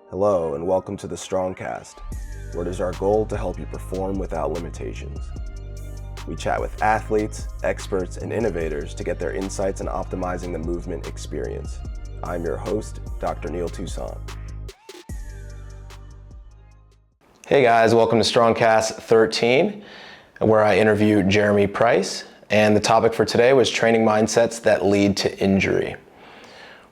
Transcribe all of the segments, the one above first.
Hello and welcome to the StrongCast, where it is our goal to help you perform without limitations. We chat with athletes, experts, and innovators to get their insights in optimizing the movement experience. I'm your host, Dr. Neil Toussaint. Hey guys, welcome to StrongCast 13, where I interview Jeremy Price, and the topic for today was training mindsets that lead to injury.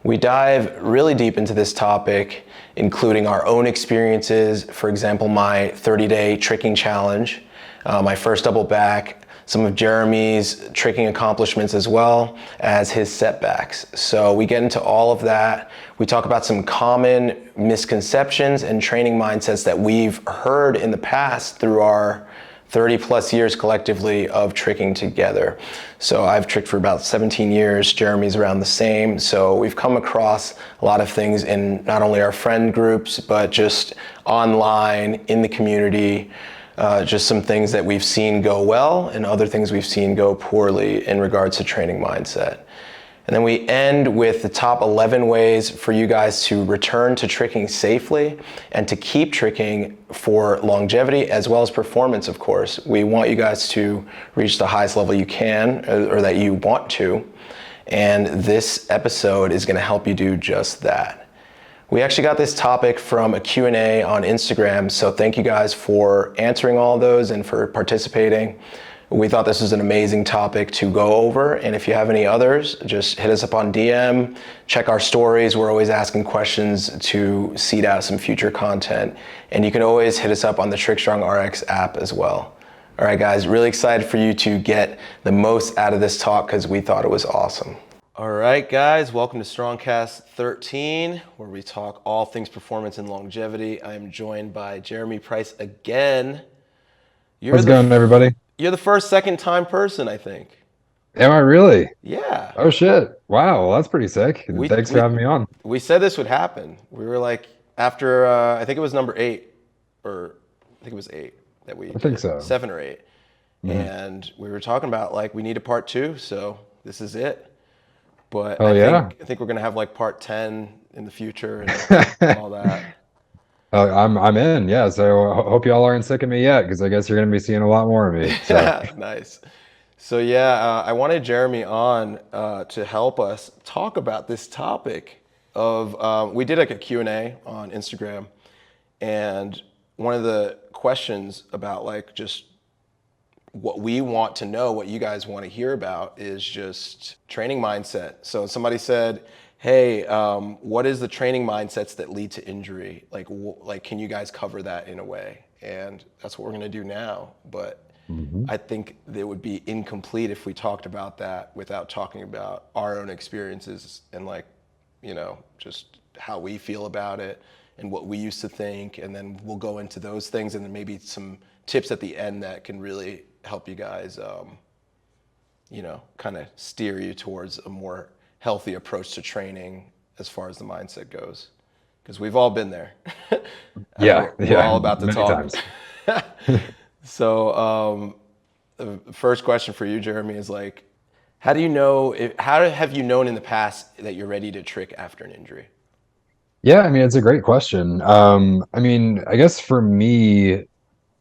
We dive really deep into this topic, including our own experiences, for example, my 30-day tricking challenge, my first double back, some of Jeremy's tricking accomplishments as well as his setbacks. So we get into all of that. We talk about some common misconceptions and training mindsets that we've heard in the past through our 30 plus years collectively of tricking together. So I've tricked for about 17 years, Jeremy's around the same. So we've come across a lot of things in not only our friend groups, but just online, in the community, just some things that we've seen go well and other things we've seen go poorly in regards to training mindset. And then we end with the top 11 ways for you guys to return to tricking safely and to keep tricking for longevity as well as performance, of course. We want you guys to reach the highest level you can or that you want to. And this episode is going to help you do just that. We actually got this topic from a Q&A on Instagram, so thank you guys for answering all of those and for participating. We thought this was an amazing topic to go over, and if you have any others, just hit us up on DM, check our stories. We're always asking questions to seed out some future content, and you can always hit us up on the TrickStrong RX app as well. All right, guys, really excited for you to get the most out of this talk because we thought it was awesome. All right, guys, welcome to StrongCast 13, where we talk all things performance and longevity. I am joined by Jeremy Price again. How's it going, everybody? You're the first second-time person, I think. Am I really? Yeah. Oh, shit. Wow. Well, that's pretty sick. Thanks for having me on. We said this would happen. We were like, after, I think it was number 8, or I think it was 8 that we I think so. 7 or 8. Mm-hmm. And we were talking about, like, we need a part 2, so this is it. But I think we're going to have, like, part 10 in the future and all that. I'm in, yeah. So I hope y'all aren't sick of me yet, because I guess you're going to be seeing a lot more of me. So. Nice. So yeah, I wanted Jeremy on to help us talk about this topic of, we did like a Q&A on Instagram, and one of the questions about like just what we want to know, what you guys want to hear about is just training mindset. So somebody said, hey, what is the training mindsets that lead to injury? Like, can you guys cover that in a way? And that's what we're gonna do now. But I think it would be incomplete if we talked about that without talking about our own experiences and like, you know, just how we feel about it and what we used to think. And then we'll go into those things and then maybe some tips at the end that can really help you guys, you know, kind of steer you towards a more healthy approach to training as far as the mindset goes, because we've all been there. We're all about to talk. So the first question for you, Jeremy, is like, how have you known in the past that you're ready to trick after an injury? Yeah, I mean, it's a great question. I mean, I guess for me,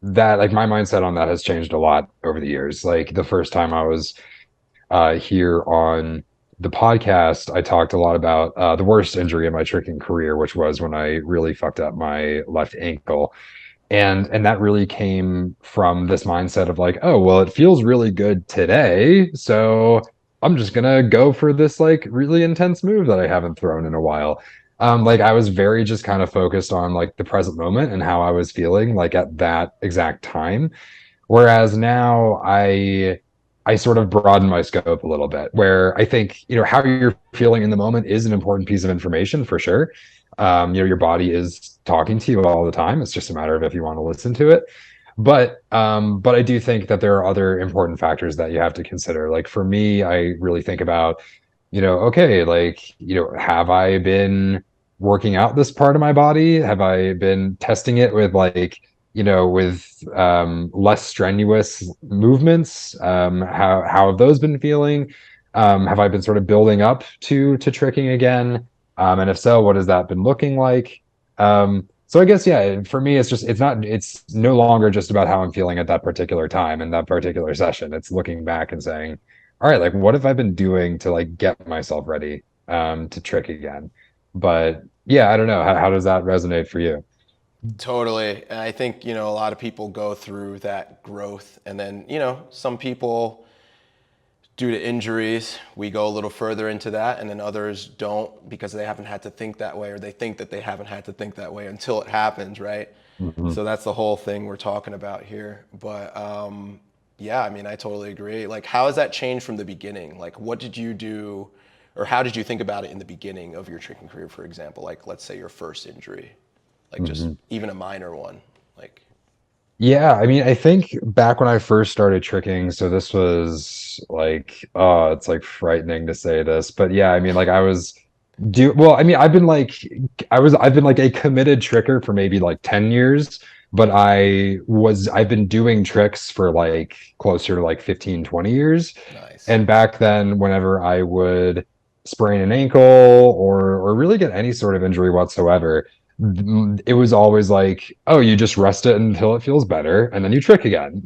that like my mindset on that has changed a lot over the years. Like the first time I was here on the podcast, I talked a lot about the worst injury in my tricking career, which was when I really fucked up my left ankle. And that really came from this mindset of like, oh, well, it feels really good today, so I'm just gonna go for this like really intense move that I haven't thrown in a while. Like I was very just kind of focused on like the present moment and how I was feeling like at that exact time. Whereas now I sort of broaden my scope a little bit, where I think, you know, how you're feeling in the moment is an important piece of information for sure. You know, your body is talking to you all the time. It's just a matter of if you want to listen to it. But I do think that there are other important factors that you have to consider. Like for me, I really think about, you know, okay, like, you know, have I been working out this part of my body? Have I been testing it with like, you know, with less strenuous movements? How have those been feeling? Have I been sort of building up to tricking again? And if so, what has that been looking like? So I guess, yeah, for me, it's no longer just about how I'm feeling at that particular time in that particular session. It's looking back and saying, all right, like what have I been doing to like get myself ready to trick again? But yeah, I don't know. How does that resonate for you? Totally. And I think, a lot of people go through that growth. And then, some people, due to injuries, we go a little further into that. And then others don't because they haven't had to think that way, or they think that they haven't had to think that way until it happens, right? Mhm. So that's the whole thing we're talking about here. But yeah, I mean, I totally agree. Like, how has that changed from the beginning? Like, what did you do, or how did you think about it in the beginning of your tricking career, for example? Like, let's say your first injury, like just Mhm. even a minor one. Like, Yeah, I mean, I think back when I first started tricking, so this was like, oh, it's like frightening to say this, but yeah, I mean, like I was do well, I mean, I've been like a committed tricker for maybe like 10 years, but I've been doing tricks for like closer to like 15, 20 years. nice. And back then, whenever I would sprain an ankle or really get any sort of injury whatsoever, it was always like, oh, you just rest it until it feels better, and then you trick again.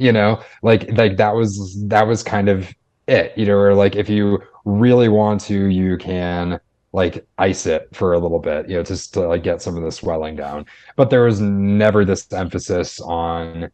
Like that was kind of it. Or like if you really want to, you can like ice it for a little bit, just to like get some of the swelling down. But there was never this emphasis on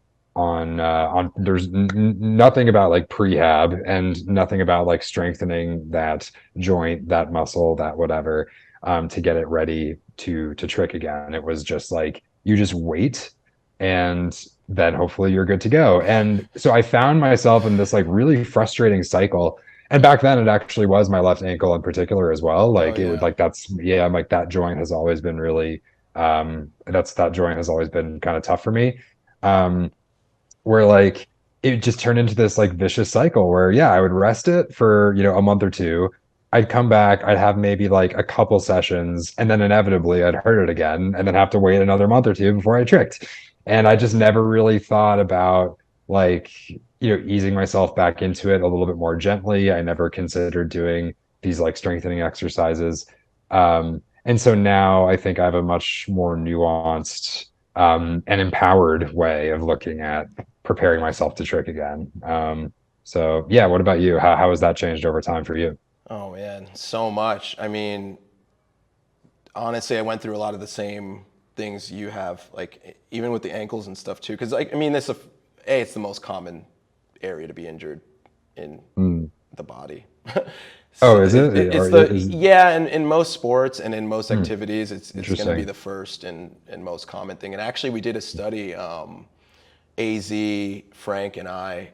there's nothing about like prehab and nothing about like strengthening that joint, that muscle, that whatever, to get it ready to trick again. It was just like you just wait and then hopefully you're good to go. And so I found myself in this like really frustrating cycle. And back then it actually was my left ankle in particular as well. Oh Like it would yeah. like that's yeah, I'm like that joint has always been really that joint has always been kind of tough for me. Um where like it just turned into this like vicious cycle where yeah, I would rest it for, a month or two. I'd come back, I'd have maybe like a couple sessions, and then inevitably I'd hurt it again and then have to wait another month or two before I tricked. And I just never really thought about like, easing myself back into it a little bit more gently. I never considered doing these like strengthening exercises. And so now I think I have a much more nuanced and empowered way of looking at preparing Nice. myself to trick again. So yeah, what about you? How has that changed over time for you? Oh man, so much. I mean, honestly, I went through a lot of the same things you have, like even with the ankles and stuff too. Because like, I mean, it's the most common area to be injured in Mm. the body. Oh, So is it? it's Or the is yeah, and in most sports and in most mm, activities, it's going to be interesting? the first and most common thing. And actually, we did a study. Az, Frank, and I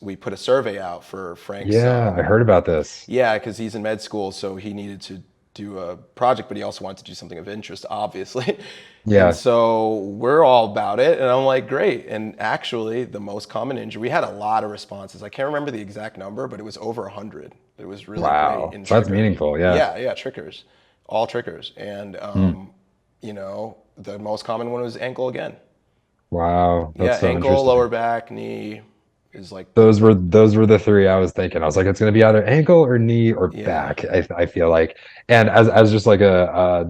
we put a survey out for Frank's. Yeah, I heard about this. Yeah, because he's in med school, so he needed to do a project, but he also wanted to do something of interest, obviously. And Yeah. so we're all about it, and I'm like, great. And actually, the most common injury, we had a lot of responses. I can't remember the exact number, but it was over 100. It was really great Wow. in That's tricker. meaningful. Yeah. Yeah, yeah, trickers, all trickers. And, Mm. the most common one was ankle again. Wow. Yeah, That's so ankle, lower interesting. back, knee is like, Those were the three I was thinking. I was like, it's going to be either ankle or knee or yeah, back. I feel like, and as just like a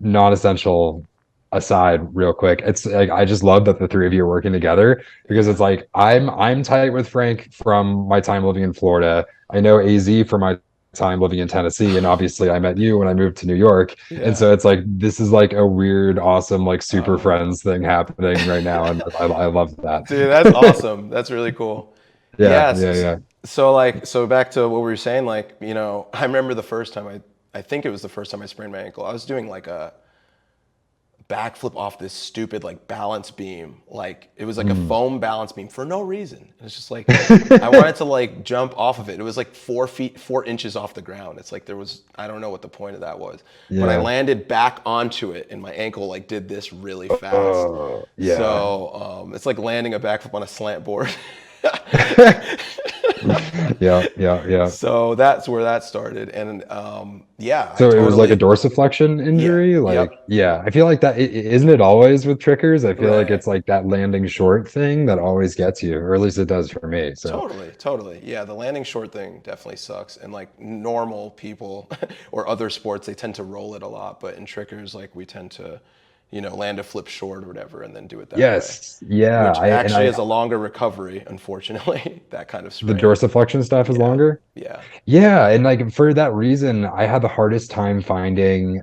non-essential aside, real quick, it's like I just love that the three of you are working together because yeah, it's like I'm tight with Frank from my time living in Florida. I know AZ from my time living in Tennessee, and obviously I met you when I moved to New York, and yeah. so it's like this is like a weird, awesome, like super Oh, friends thing happening right now, and I love that. dude, that's awesome. That's really cool. Yeah, yeah, Yes. yeah. So back to what we were saying, like, I remember the first time I think it was the first time I sprained my ankle. I was doing like a backflip off this stupid like balance beam. Like it was like a Mm. foam balance beam for no reason. And it's just like I wanted to like jump off of it. It was like 4 feet, 4 inches off the ground. It's like I don't know what the point of that was. But I Yeah. landed back onto it and my ankle like did this really fast. Oh, yeah. So it's like landing a backflip on a slant board. Yeah, yeah, yeah. So that's where that started. And yeah, I So it was like a totally, dorsiflexion yeah, injury? Like, yep, yeah, I feel like that isn't it always with trickers? I feel like right. it's like that landing short thing that always gets you, or at least it does for me. So, Totally, totally. Yeah, the landing short thing definitely sucks. And like normal people or other sports, they tend to roll it a lot. But in trickers, like we tend to, land a flip short or whatever and then do it that way. Yes. Yeah. Which I and actually I is a longer recovery, unfortunately, that kind of The sprain. dorsiflexion stuff is Yeah. longer. Yeah. Yeah, and like for that reason, I had the hardest time finding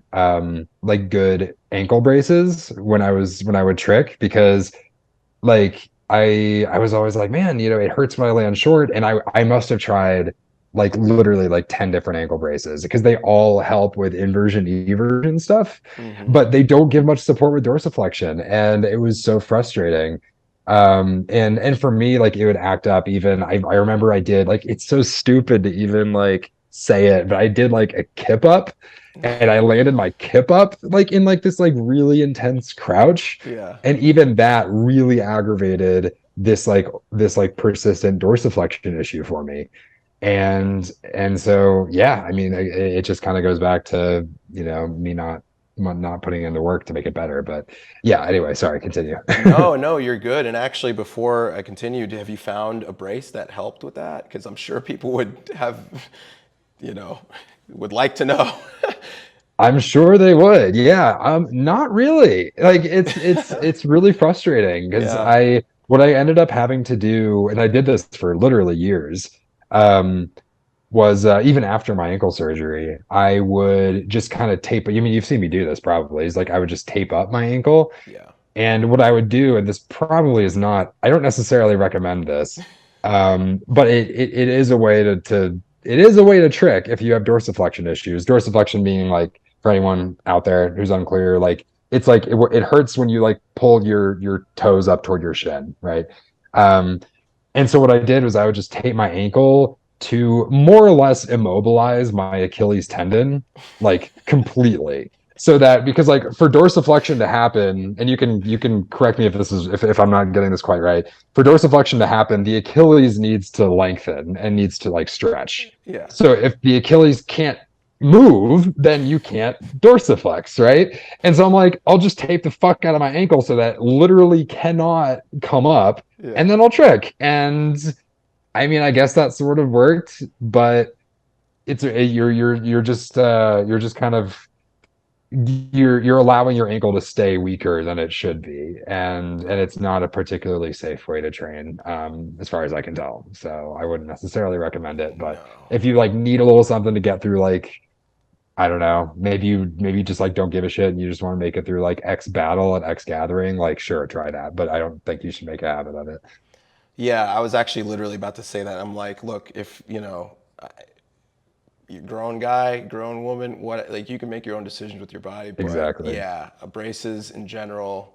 like good ankle braces when I would trick because like I was always like, man, it hurts when I land short, and I must have tried like literally like 10 different ankle braces because they all help with inversion eversion stuff, Hmm. but they don't give much support with dorsiflexion, and it was so frustrating. And for me, like it would act up even I remember I did like it's so stupid to even like say it, but I did like a kip up and I landed my kip up like in like this like really intense crouch, Yeah. and even that really aggravated this like persistent dorsiflexion issue for me. And so yeah, I mean it just kind of goes back to me not putting in the work to make it better. But yeah, anyway, sorry, continue. No, no, you're good. And actually, before I continue, have you found a brace that helped with that? Because I'm sure people would have, you know, would like to know. I'm sure they would. Yeah. Not really. Like it's really frustrating because Yeah. what I ended up having to do, and I did this for literally years, um, was even after my ankle surgery, I would just kind of tape. I mean, you've seen me do this probably. Is like I would just tape up my ankle, Yeah. and what I would do, and this probably is not, I don't necessarily recommend this, but it is a way it is a way to trick if you have dorsiflexion issues. Dorsiflexion being like, for anyone out there who's unclear, like it's like it hurts when you like pull your toes up toward your shin, right? Um, and so what I did was I would just tape my ankle to more or less immobilize my Achilles tendon, like completely. So that because like for dorsiflexion to happen, and you can correct me if if I'm not getting this quite right. For dorsiflexion to happen, the Achilles needs to lengthen and needs to like stretch. Yeah. So if the Achilles can't move, then you can't dorsiflex, right? And so I'm like, I'll just tape the fuck out of my ankle so that literally cannot come up, Yeah. and then I'll trick. And I mean, I guess that sort of worked, but you're just kind of you're allowing your ankle to stay weaker than it should be, and it's not a particularly safe way to train, as far as I can tell. So I wouldn't necessarily recommend it, but No. if you like need a little something to get through, like I don't know, maybe you just like don't give a shit and you just want to make it through like X battle and X gathering, like sure, try that, but I don't think you should make a habit of it. Yeah, I was actually literally about to say that. I'm like, look, if, you're a grown guy, grown woman, what, like, you can make your own decisions with your body. But Exactly. yeah, braces in general,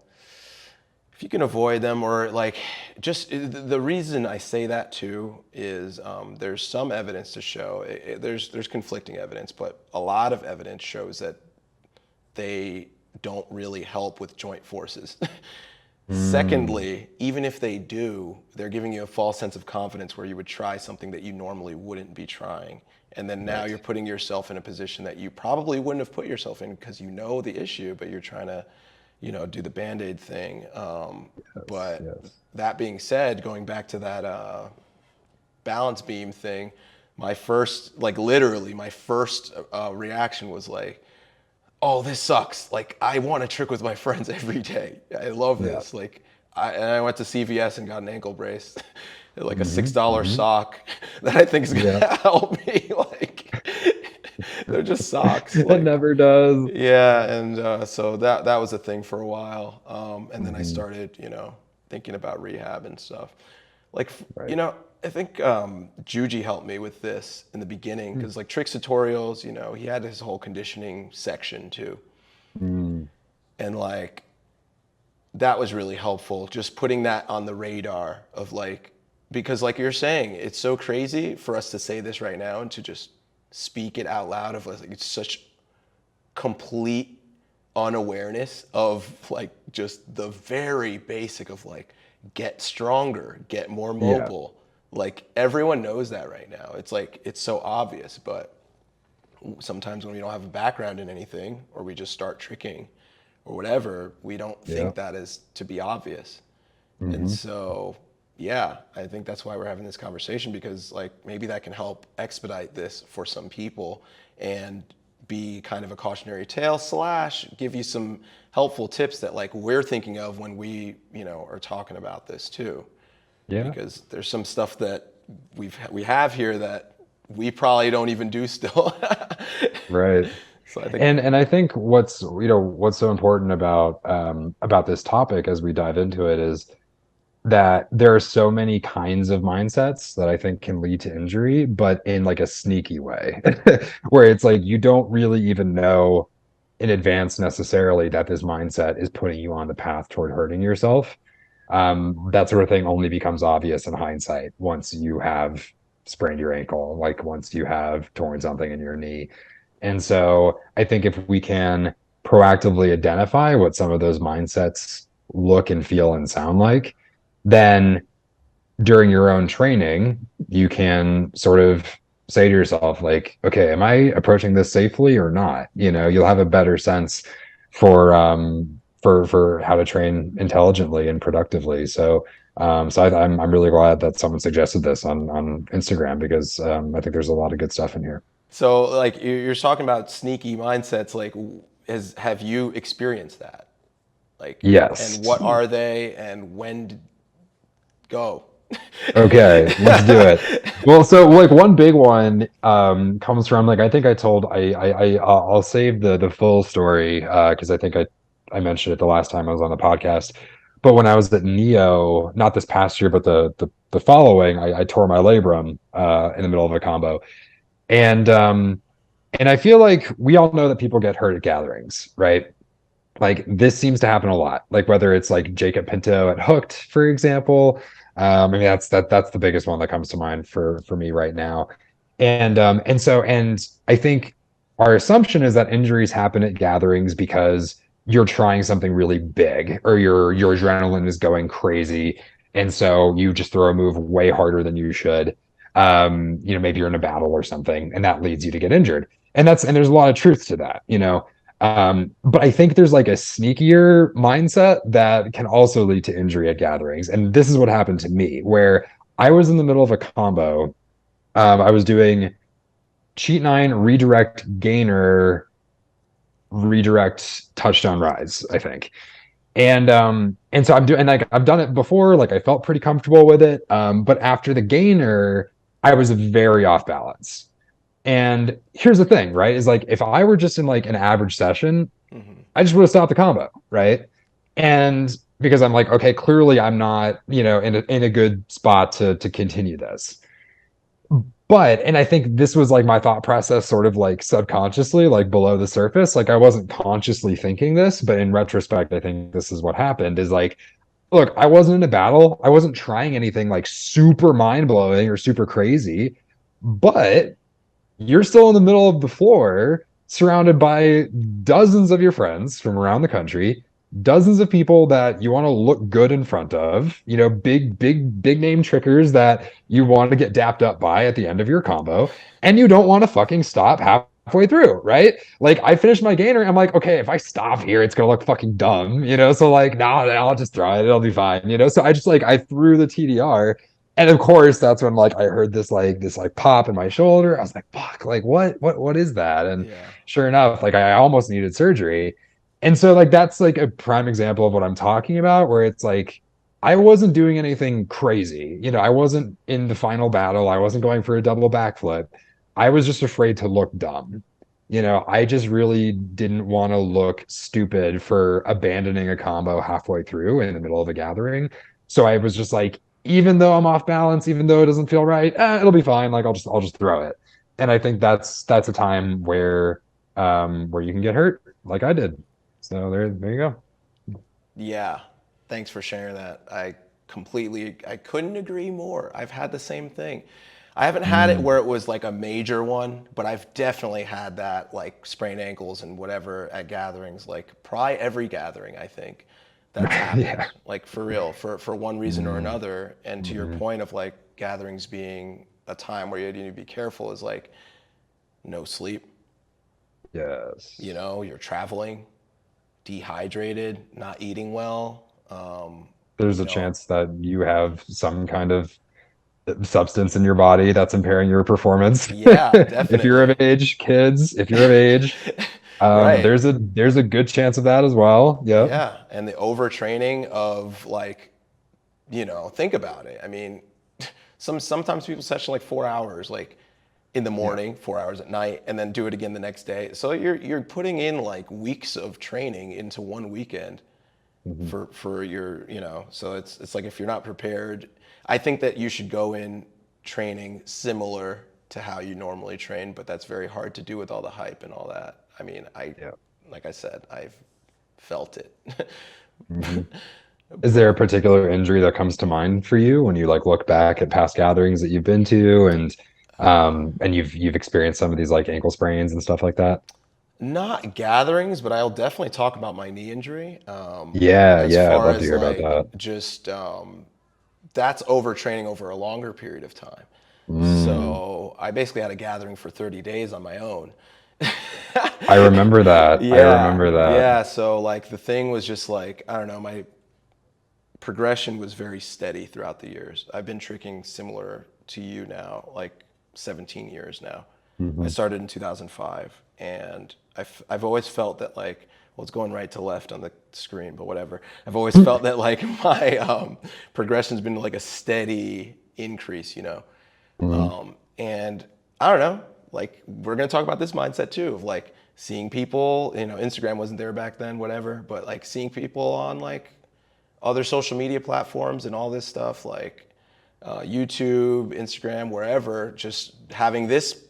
if you can avoid them, or like, just the reason I say that too is there's some evidence to show there's conflicting evidence, but a lot of evidence shows that they don't really help with joint forces. Mm, Secondly, even if they do, they're giving you a false sense of confidence where you would try something that you normally wouldn't be trying. And then now right. you're putting yourself in a position that you probably wouldn't have put yourself in because you know the issue, but you're trying to, do the Band-Aid thing. Yes, But yes. that being said, going back to that balance beam thing, my first, like literally, my first reaction was like, oh, this sucks. Like, I want to trick with my friends every day. I love Yeah. this. Like, I went to CVS and got an ankle brace, like a Hmm. $6 Hmm. sock that I think is Yeah. gonna help me. Like, they're just socks. It Like, never does. yeah, and so that was a thing for a while, and then I Hmm. started, thinking about rehab and stuff. Like, Right. I think Juji helped me with this in the beginning Mm. because like Trick's tutorials, he had his whole conditioning section too, Mm. and like that was really helpful. Just putting that on the radar of like, because like you're saying, it's so crazy for us to say this right now and to just speak it out loud of like it's such complete unawareness of like just the very basic of like get stronger, get more Yeah. mobile. Like everyone knows that right now. It's like it's so obvious, but sometimes when we don't have a background in anything or we just start tricking or whatever, we don't Yeah. think that is to be obvious. And Hmm. so, yeah, I think that's why we're having this conversation because like maybe that can help expedite this for some people and be kind of a cautionary tale slash give you some helpful tips that like we're thinking of when we, are talking about this too. Yeah. Because there's some stuff that we have here that we probably don't even do still. Right. So I think, And I think what's so important about this topic as we dive into it is that there are so many kinds of mindsets that I think can lead to injury, but in like a sneaky way, where it's like you don't really even know in advance necessarily that this mindset is putting you on the path toward hurting yourself. That sort of thing only becomes obvious in hindsight once you have sprained your ankle, like once you have torn something in your knee. And so I think if we can proactively identify what some of those mindsets look and feel and sound like, then during your own training, you can sort of say to yourself, like, okay, am I approaching this safely or not? You'll have a better sense for how to train intelligently and productively. So I'm really glad that someone suggested this on Instagram because I think there's a lot of good stuff in here. so like you're talking about sneaky mindsets, like have you experienced that? Like, and Yes. what are they and when did go? Okay, let's do it. Well, so like one big one comes from like I think I told I'll save the full story because I think I mentioned it the last time I was on the podcast. But when I was at Neo, not this past year, but the following, I tore my labrum in the middle of a combo, and um and I feel like we all know that people get hurt at gatherings, right? Like this seems to happen a lot. Like whether it's like Jacob Pinto at Hooked, for example. I mean that's the biggest one that comes to mind for me right now. And I think our assumption is that injuries happen at gatherings because you're trying something really big or your adrenaline is going crazy. And so you just throw a move way harder than you should. Maybe you're in a battle or something, and that leads you to get injured. And there's a lot of truth to that. But I think there's like a sneakier mindset that can also lead to injury at gatherings. And this is what happened to me, where I was in the middle of a combo. I was doing cheat nine, redirect gainer, redirect touchdown rise, I think. And so I'm doing like I've done it before, like I felt pretty comfortable with it. But after the gainer, I was very off balance. And here's the thing, right? Is like if I were just in like an average session, Hmm. I just would have stopped the combo, right? And because I'm like, okay, clearly I'm not, in a good spot to continue this. But and I think this was like my thought process sort of like subconsciously, like below the surface. Like I wasn't consciously thinking this, but in retrospect, I think this is what happened is like, look, I wasn't in a battle. I wasn't trying anything like super mind-blowing or super crazy, but you're still in the middle of the floor, surrounded by dozens of your friends from around the country, dozens of people that you want to look good in front of, big name trickers that you want to get dapped up by at the end of your combo, and you don't want to fucking stop halfway through, right? Like I finished my gainer, I'm like, okay, if I stop here, it's gonna look fucking dumb. So like, no, I'll just throw it, it'll be fine. So I just like I threw the TDR, and of course, that's when like I heard this pop in my shoulder. I was like, fuck, like what is that? And Yeah. sure enough, like I almost needed surgery. And so like that's like a prime example of what I'm talking about, where it's like I wasn't doing anything crazy. I wasn't in the final battle. I wasn't going for a double backflip. I was just afraid to look dumb. I just really didn't want to look stupid for abandoning a combo halfway through in the middle of a gathering. So I was just like, even though I'm off balance, even though it doesn't feel right, it'll be fine. Like I'll just throw it. And I think that's a time where you can get hurt, like I did. So there you go. Yeah. Thanks for sharing that. I couldn't agree more. I've had the same thing. I haven't had it Mm. where it was like a major one, but I've definitely had that like sprained ankles and whatever at gatherings, like probably every gathering, I think that's happened, Yeah. like for real, for one reason or Mm. another. And to your Hmm. point of like gatherings being a time where you need to be careful is like no sleep, Yes. you're traveling, dehydrated, not eating well. There's You a know, chance that you have some kind of substance in your body that's impairing your performance. Yeah, If you're of definitely. age, kids, if you're of age, Right. there's a good chance of that as well. Yep. Yeah. And the overtraining of like, think about it. I mean, sometimes people session like 4 hours, like in the Yeah. morning, 4 hours at night, and then do it again the next day. So you're putting in like weeks of training into one weekend Mhm. for your, so it's like if you're not prepared, I think that you should go in training similar to how you normally train, but that's very hard to do with all the hype and all that. I mean, Yeah. like I said, I've felt it. Mhm. Is there a But particular injury that comes to mind for you when you like look back at past gatherings that you've been to and you've experienced some of these like ankle sprains and stuff like that? not gatherings, but I'll definitely talk about my knee injury. Yeah, As yeah, I'd far love to as hear about like that. just that's overtraining over a longer period of time. Mm, So I basically had a gathering for 30 days on my own. I remember that. I Yeah, remember that. yeah. So like the thing was just like, I don't know, my progression was very steady throughout the years. I've been tricking similar to you now, like 17 years now. I Hmm. started in 2005, and I've always felt that like, well, it's going right to left on the screen, but whatever. I've always felt that like my progression's been like a steady increase. Hmm. And I don't know, like we're gonna talk about this mindset too of like seeing people. Instagram wasn't there back then, whatever, but like seeing people on like other social media platforms and all this stuff like YouTube, Instagram, wherever, just having this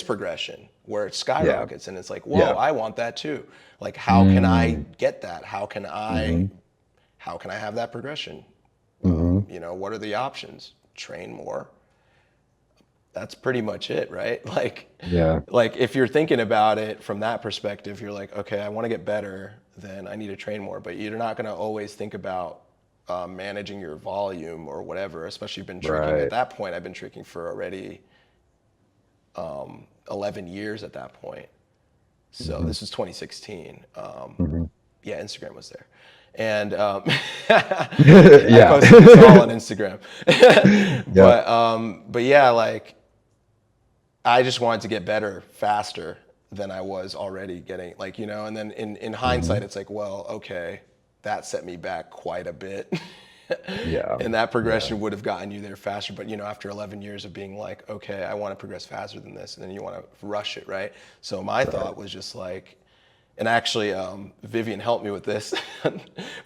progression where it Yeah, skyrockets and it's like, whoa, yeah. I want that too. Like, how can I Mm, get that? How can I hmm. how can I have that progression? Hmm. What are the options? Train more. That's pretty much it, right? Yeah, Like if you're thinking about it from that perspective, you're like, okay, I want to get better, then I need to train more. But you're not going to always think about managing your volume or whatever. Especially you've been tricking at right. that point. I've been tricking for already 11 years at that point. So Hmm. this is 2016. Hmm. Yeah, Instagram was there. And I Yeah. posted this all on Instagram. Yeah. But yeah, like I just wanted to get better faster than I was already getting, and then in hindsight, Hmm. it's like, well, okay, that set me back quite a bit. Yeah. And that Yeah. progression would have gotten you there faster. But, after 11 years of being like, okay, I want to progress faster than this, and then you want to rush it, right? So my Right. thought was just like, and actually, Vivian helped me with this.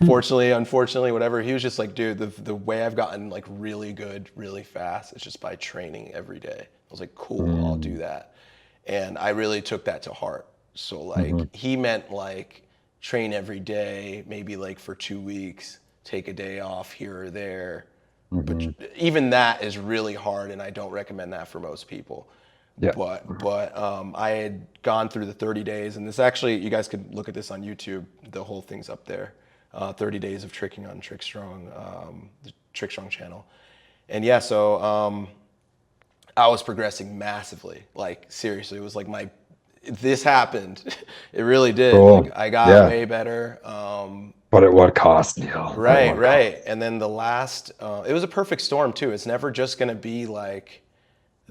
Fortunately, unfortunately, whatever. He was just like, dude, the way I've gotten like really good, really fast is just by training every day. I was like, cool, I'll do Mm, that. And I really took that to heart. So hmm. like, he meant like train every day, maybe like for 2 weeks, take a day off here or there. But Hmm. even that is really hard, and I don't recommend that for most people. Yeah. But I had gone through the 30 days, and this actually, you guys could look at this on YouTube. The whole thing's up there. 30 days of tricking on TrickStrong, the TrickStrong channel. And yeah, so I was progressing massively. Like seriously, it was like this happened. It really did. Like Cool. I got Yeah. way better. But at what cost, Neil? At Right, what cost? right. And then the last, it was a perfect storm too. It's never just gonna be like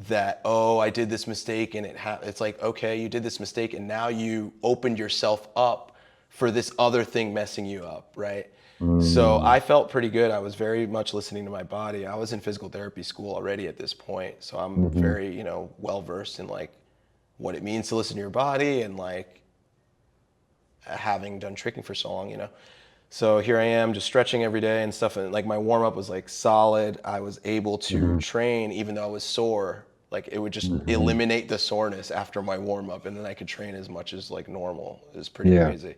that. Oh, I did this mistake, and it's like, okay, you did this mistake, and now you opened yourself up for this other thing messing you up, right? So Mm, I felt pretty good. I was very much listening to my body. I was in physical therapy school already at this point, so I'm hmm. very, well versed in like what it means to listen to your body and like having done tricking for so long. So here I am just stretching every day and stuff. And like my warm up was like solid. I was able to Hmm. train even though I was sore. Like it would just Hmm. eliminate the soreness after my warm up. And then I could train as much as like normal. It was pretty Yeah. crazy.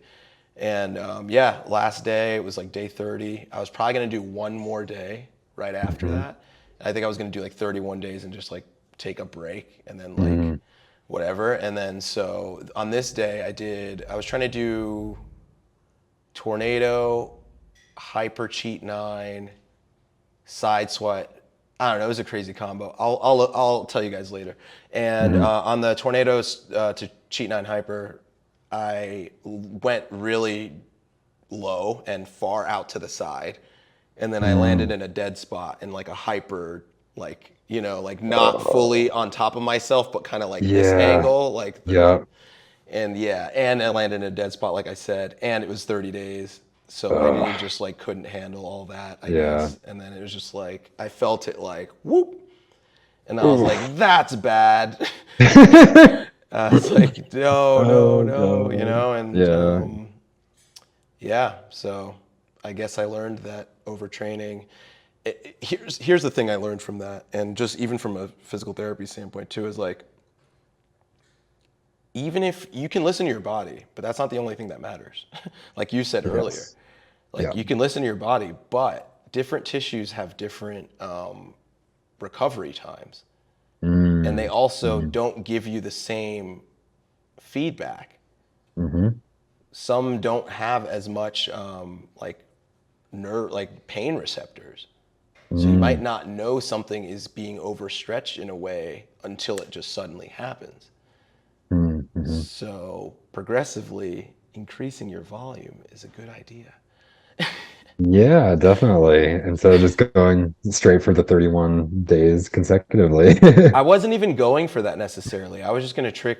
And yeah, last day, it was like day 30. I was probably going to do one more day right after Hmm. that. I think I was going to do like 31 days and just like take a break and then like Hmm. whatever. And then so on this day, I was trying to do tornado, hyper cheat nine, side sweat. I don't know. It was a crazy combo. I'll tell you guys later. And Hmm. on the tornadoes to cheat nine hyper, I went really low and far out to the side, and then I landed Hmm. in a dead spot in like a hyper like like not fully on top of myself, but kind of like this Yeah. angle, like Yeah. and yeah, and I landed in a dead spot, like I said, and it was 30 days. So my knee Ugh. just like couldn't handle all that, I Yeah. guess. And then it was just like, I felt it like, whoop. And I was like, Oof. that's bad. It's like, no, no, Oh no, God. and Yeah. yeah. So I guess I learned that overtraining. Here's the thing I learned from that, and just even from a physical therapy standpoint too, is like, even if you can listen to your body, but that's not the only thing that matters. Like you said earlier, Yes. like Yeah. you can listen to your body, but different tissues have different recovery times, and they Mm. also Mm-hmm. don't give you the same feedback. Mm-hmm. Some don't have as much like like pain receptors. So you might Mm. not know something is being overstretched in a way until it just suddenly happens. Mm-hmm. So progressively increasing your volume is a good idea. Yeah, definitely. Instead of just going straight for the 31 days consecutively. I wasn't even going for that necessarily. I was just going to trick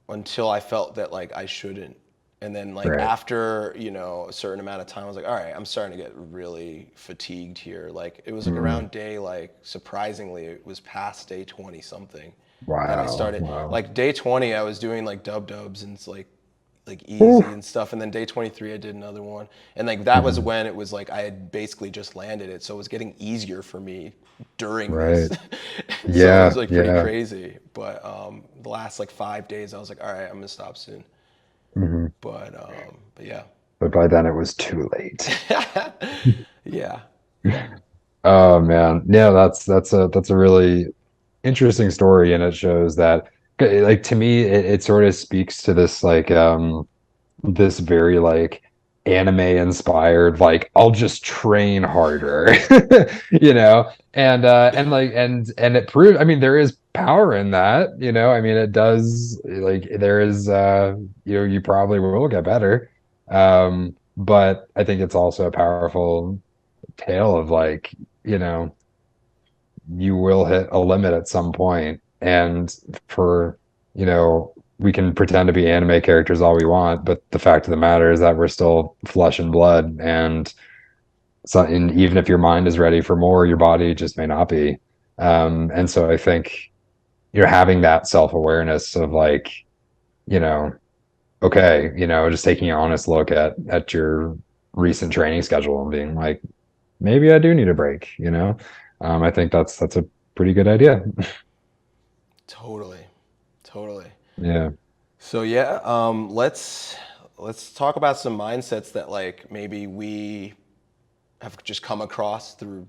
until I felt that like I shouldn't. And then like Right. after, a certain amount of time, I was like, all right, I'm starting to get really fatigued here. Like it was like Mm. around day, like surprisingly, it was past day 20 something that I Wow. started. Wow. Like day 20, I was doing like dubs and it's like Ooh. easy and stuff. And then day 23, I did another one. And like that was Mhm. when it was like I had basically just landed it. So it was getting easier for me during this. Right. So it was Yeah. like pretty Yeah. crazy. But the last like 5 days, I was like, all right, I'm gonna stop soon. Hmm. But yeah, But by then it was too late. yeah, Oh man. Yeah, that's a really interesting story, and it shows that, like, to me it sort of speaks to this, like, this very, like, anime inspired, like, I'll just train harder, and it proved, I mean, there is power in that, I mean, it does, like, there is, you probably will get better, but I think it's also a powerful tale of, like, you know you will hit a limit at some point. And for, we can pretend to be anime characters all we want, but the fact of the matter is that we're still flesh and blood. And so, and even if your mind is ready for more, your body just may not be. And so I think you're having that self-awareness of, like, you know, okay, just taking an honest look at your recent training schedule and being like, maybe I do need a break, I think that's a pretty good idea. totally, totally. Yeah. So yeah, let's talk about some mindsets that like maybe we have just come across through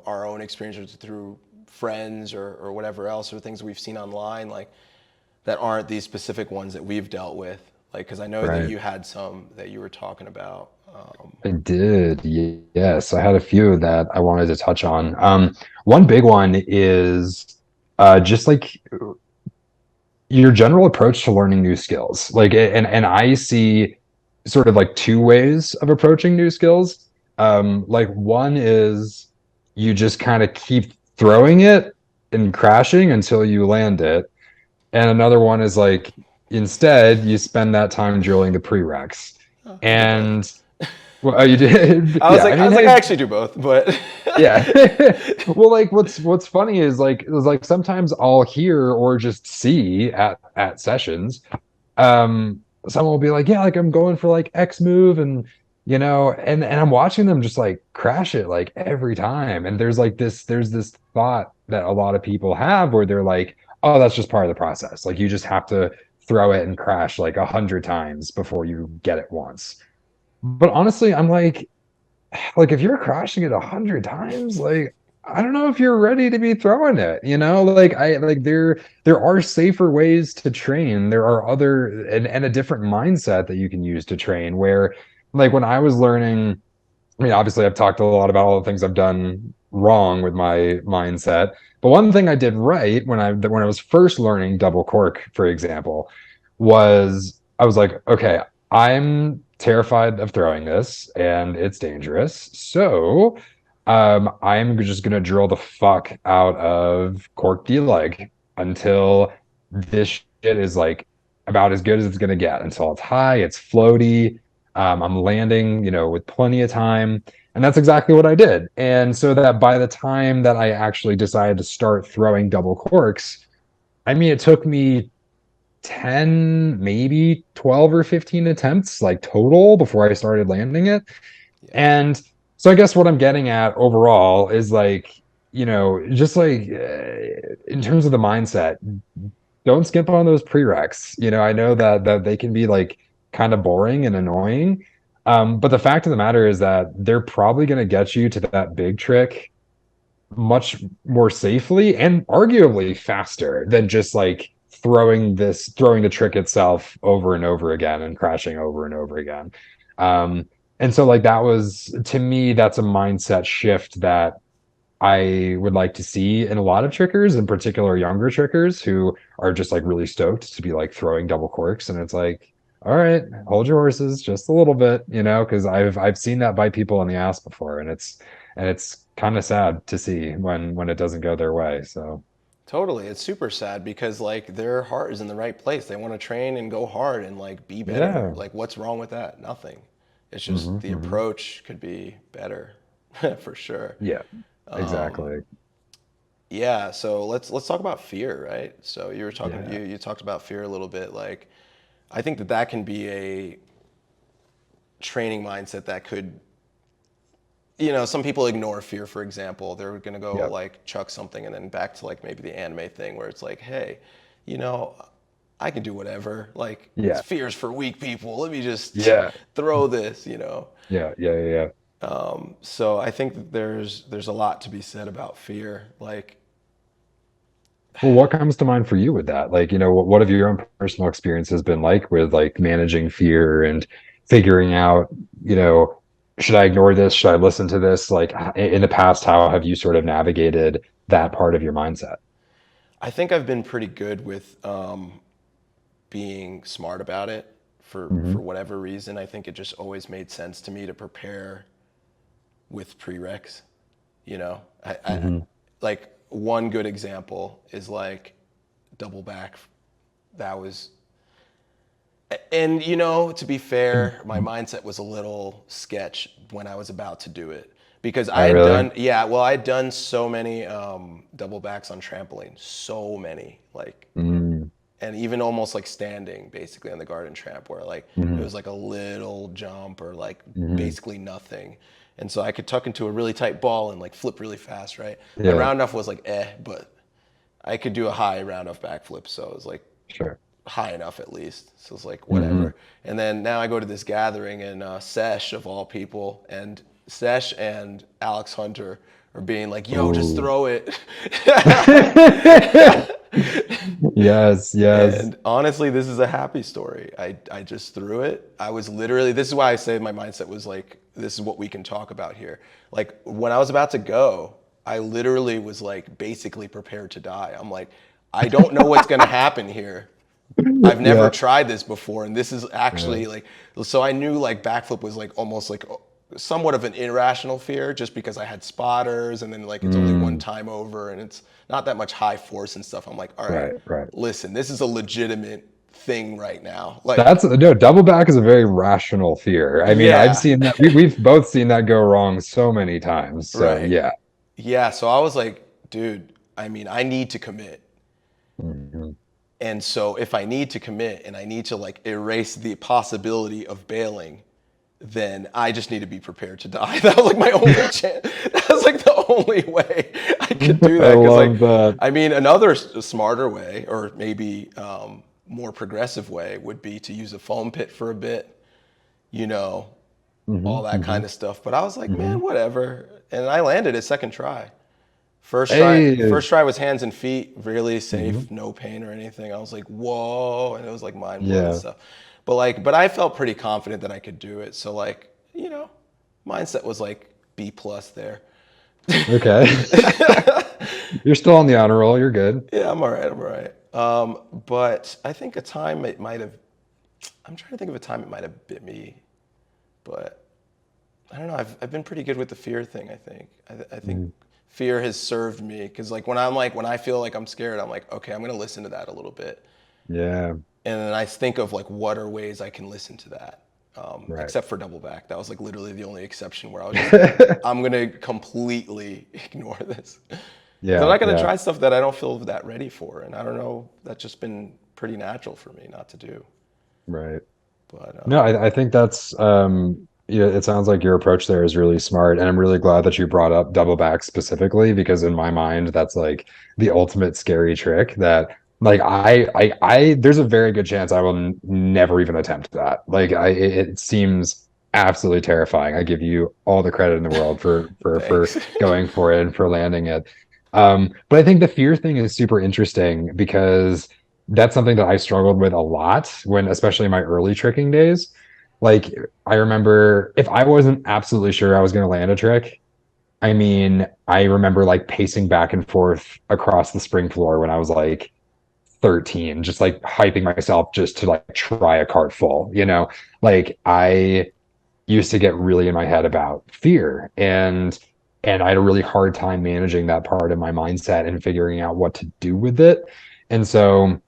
our own experiences, through friends or whatever else, or things we've seen online, like that aren't these specific ones that we've dealt with. Like, because I know that Right. you had some that you were talking about. I did. Yes, I had a few that I wanted to touch on. One big one is, just like, your general approach to learning new skills. Like, and I see sort of like two ways of approaching new skills. Like, one is you just kind of keep throwing it and crashing until you land it. And another one is, like, instead you spend that time drilling the prereqs. I did both. And, well, oh, you did? I was Yeah, like, I I mean, was like, I hey, actually do both, but yeah. Well, like, what's funny is like sometimes I'll hear or just see at sessions, um, someone will be like, yeah, like, I'm going for, like, X move, and I'm watching them just, like, crash it, like, every time. And there's this thought that a lot of people have where they're like, oh, that's just part of the process. Like, you just have to throw it and crash like 100 times before you get it once. But honestly, I'm like, if you're crashing it 100 times, like, I don't know if you're ready to be throwing it, like, there are safer ways to train. There are other, and a different mindset that you can use to train, where, like, when I was learning, I mean, obviously I've talked a lot about all the things I've done wrong with my mindset, but one thing I did right when I was first learning double cork, for example, was I was like, okay, I'm terrified of throwing this and it's dangerous. So I'm just gonna drill the fuck out of cork D leg until this shit is like about as good as it's gonna get. Until it's high, it's floaty. I'm landing, with plenty of time, and that's exactly what I did. And so that by the time that I actually decided to start throwing double corks, I mean, it took me 10, maybe 12 or 15 attempts, like total, before I started landing it. Yeah. And so I guess what I'm getting at overall is like, just like in terms of the mindset, don't skip on those prereqs. I know that they can be like kind of boring and annoying. But the fact of the matter is that they're probably going to get you to that big trick much more safely and arguably faster than just like throwing the trick itself over and over again and crashing over and over again. And so like that was to me, that's a mindset shift that I would like to see in a lot of trickers, in particular younger trickers who are just like really stoked to be like throwing double corks. And it's like, all right, hold your horses just a little bit, because I've seen that bite people in the ass before, and it's kind of sad to see when it doesn't go their way. So Totally. It's super sad because like their heart is in the right place. They want to train and go hard and like be better. yeah. Like what's wrong with that? Nothing. It's just the Hmm. approach could be better for sure. Yeah, Um, exactly. yeah, so let's talk about fear, right? So you were talking Yeah. you talked about fear a little bit. Like I think that can be a training mindset that could, some people ignore fear, for example. They're going to go Yep. like chuck something and then back to like maybe the anime thing where it's like, hey, you know, I can do whatever. Like, Yeah. fear's for weak people. Let me just Yeah. throw this. Yeah. Yeah. Yeah. Yeah. So I think that there's a lot to be said about fear. Like, Well, what comes to mind for you with that? Like, what have your own personal experiences been like with like managing fear and figuring out, you know, should I ignore this? Should I listen to this? Like in the past, how have you sort of navigated that part of your mindset? I think I've been pretty good with being smart about it for Hmm. whatever reason. I think it just always made sense to me to prepare with prereqs. I Hmm. like one good example is like double back. That was, and to be fair, my mindset was a little sketch when I was about to do it because I Oh, had really? done, yeah, well, I had done so many double backs on trampoline, so many, like, Mm-hmm. and even almost like standing basically on the garden tramp where like it Hmm. was like a little jump or like Hmm. basically nothing. And so I could tuck into a really tight ball and like flip really fast, right? My Yeah, round off was like but I could do a high round off backflip, so it was like sure. high enough at least. So it's like Hmm. whatever. And then now I go to this gathering in Sesh of all people, and Sesh and Alex Hunter are being like, "Yo, just Oh. throw it." Yes, yes. And honestly, this is a happy story. I just threw it. I was literally, this is why I say my mindset was like, this is what we can talk about here. Like when I was about to go, I literally was like basically prepared to die. I'm like, I don't know what's going to happen here. I've never Yeah, tried this before. And this is yeah. actually like, so I knew like backflip was like almost like somewhat of an irrational fear just because I had spotters and then like it's only one Mm, time over and it's not that much high force and stuff. I'm like, all right, right, right. listen, this is a legitimate thing right now. Like, That's no, double back is a very rational fear. I mean, I've yeah, seen that. We've both seen that go wrong so many times. So right. yeah. Yeah. So I was like, dude, I mean, I need to commit. Mhm. And so if I need to commit and I need to like erase the possibility of bailing, then I just need to be prepared to die. That was like my only chance. That was like the only way I could do I that. Because like, love that. I mean, another smarter way, or maybe more progressive way, would be to use a foam pit for a bit. You know, Hmm. all that kind Hmm. of stuff. But I was like, Hmm. man, whatever. And I landed it second try. First try, Hey. first try was hands and feet, really Hmm. safe, no pain or anything. I was like, whoa, and it was like mind blowing and Yeah. stuff. But I felt pretty confident that I could do it. So like, mindset was like B plus there. Okay. You're still on the honor roll. You're good. Yeah, I'm all right. I'm all right. But I think a time it might have. I'm trying to think of a time it might have bit me, but I don't know. I've been pretty good with the fear thing. I think. I think Mhm. fear has served me because like when I feel like I'm scared, I'm like, okay, I'm gonna listen to that a little bit, Yeah, and then I think of like what are ways I can listen to that. right. Except for double back, that was like literally the only exception where I was just like, I'm gonna completely ignore this because I'm Yeah, not gonna yeah, try stuff that I don't feel that ready for, and I don't know. That's just been pretty natural for me not to do. right. But No, I think that's yeah, it sounds like your approach there is really smart. And I'm really glad that you brought up double back specifically because in my mind, that's like the ultimate scary trick that like there's a very good chance I will never even attempt that. Like it seems absolutely terrifying. I give you all the credit in the world for thanks. going for it and for landing it. But I think the fear thing is super interesting because that's something that I struggled with a lot when, especially in my early tricking days. Like, I remember if I wasn't absolutely sure I was going to land a trick, I mean, I remember like pacing back and forth across the spring floor when I was like 13, just like hyping myself just to like try a cart full, you know? Like, I used to get really in my head about fear and I had a really hard time managing that part of my mindset and figuring out what to do with it. And so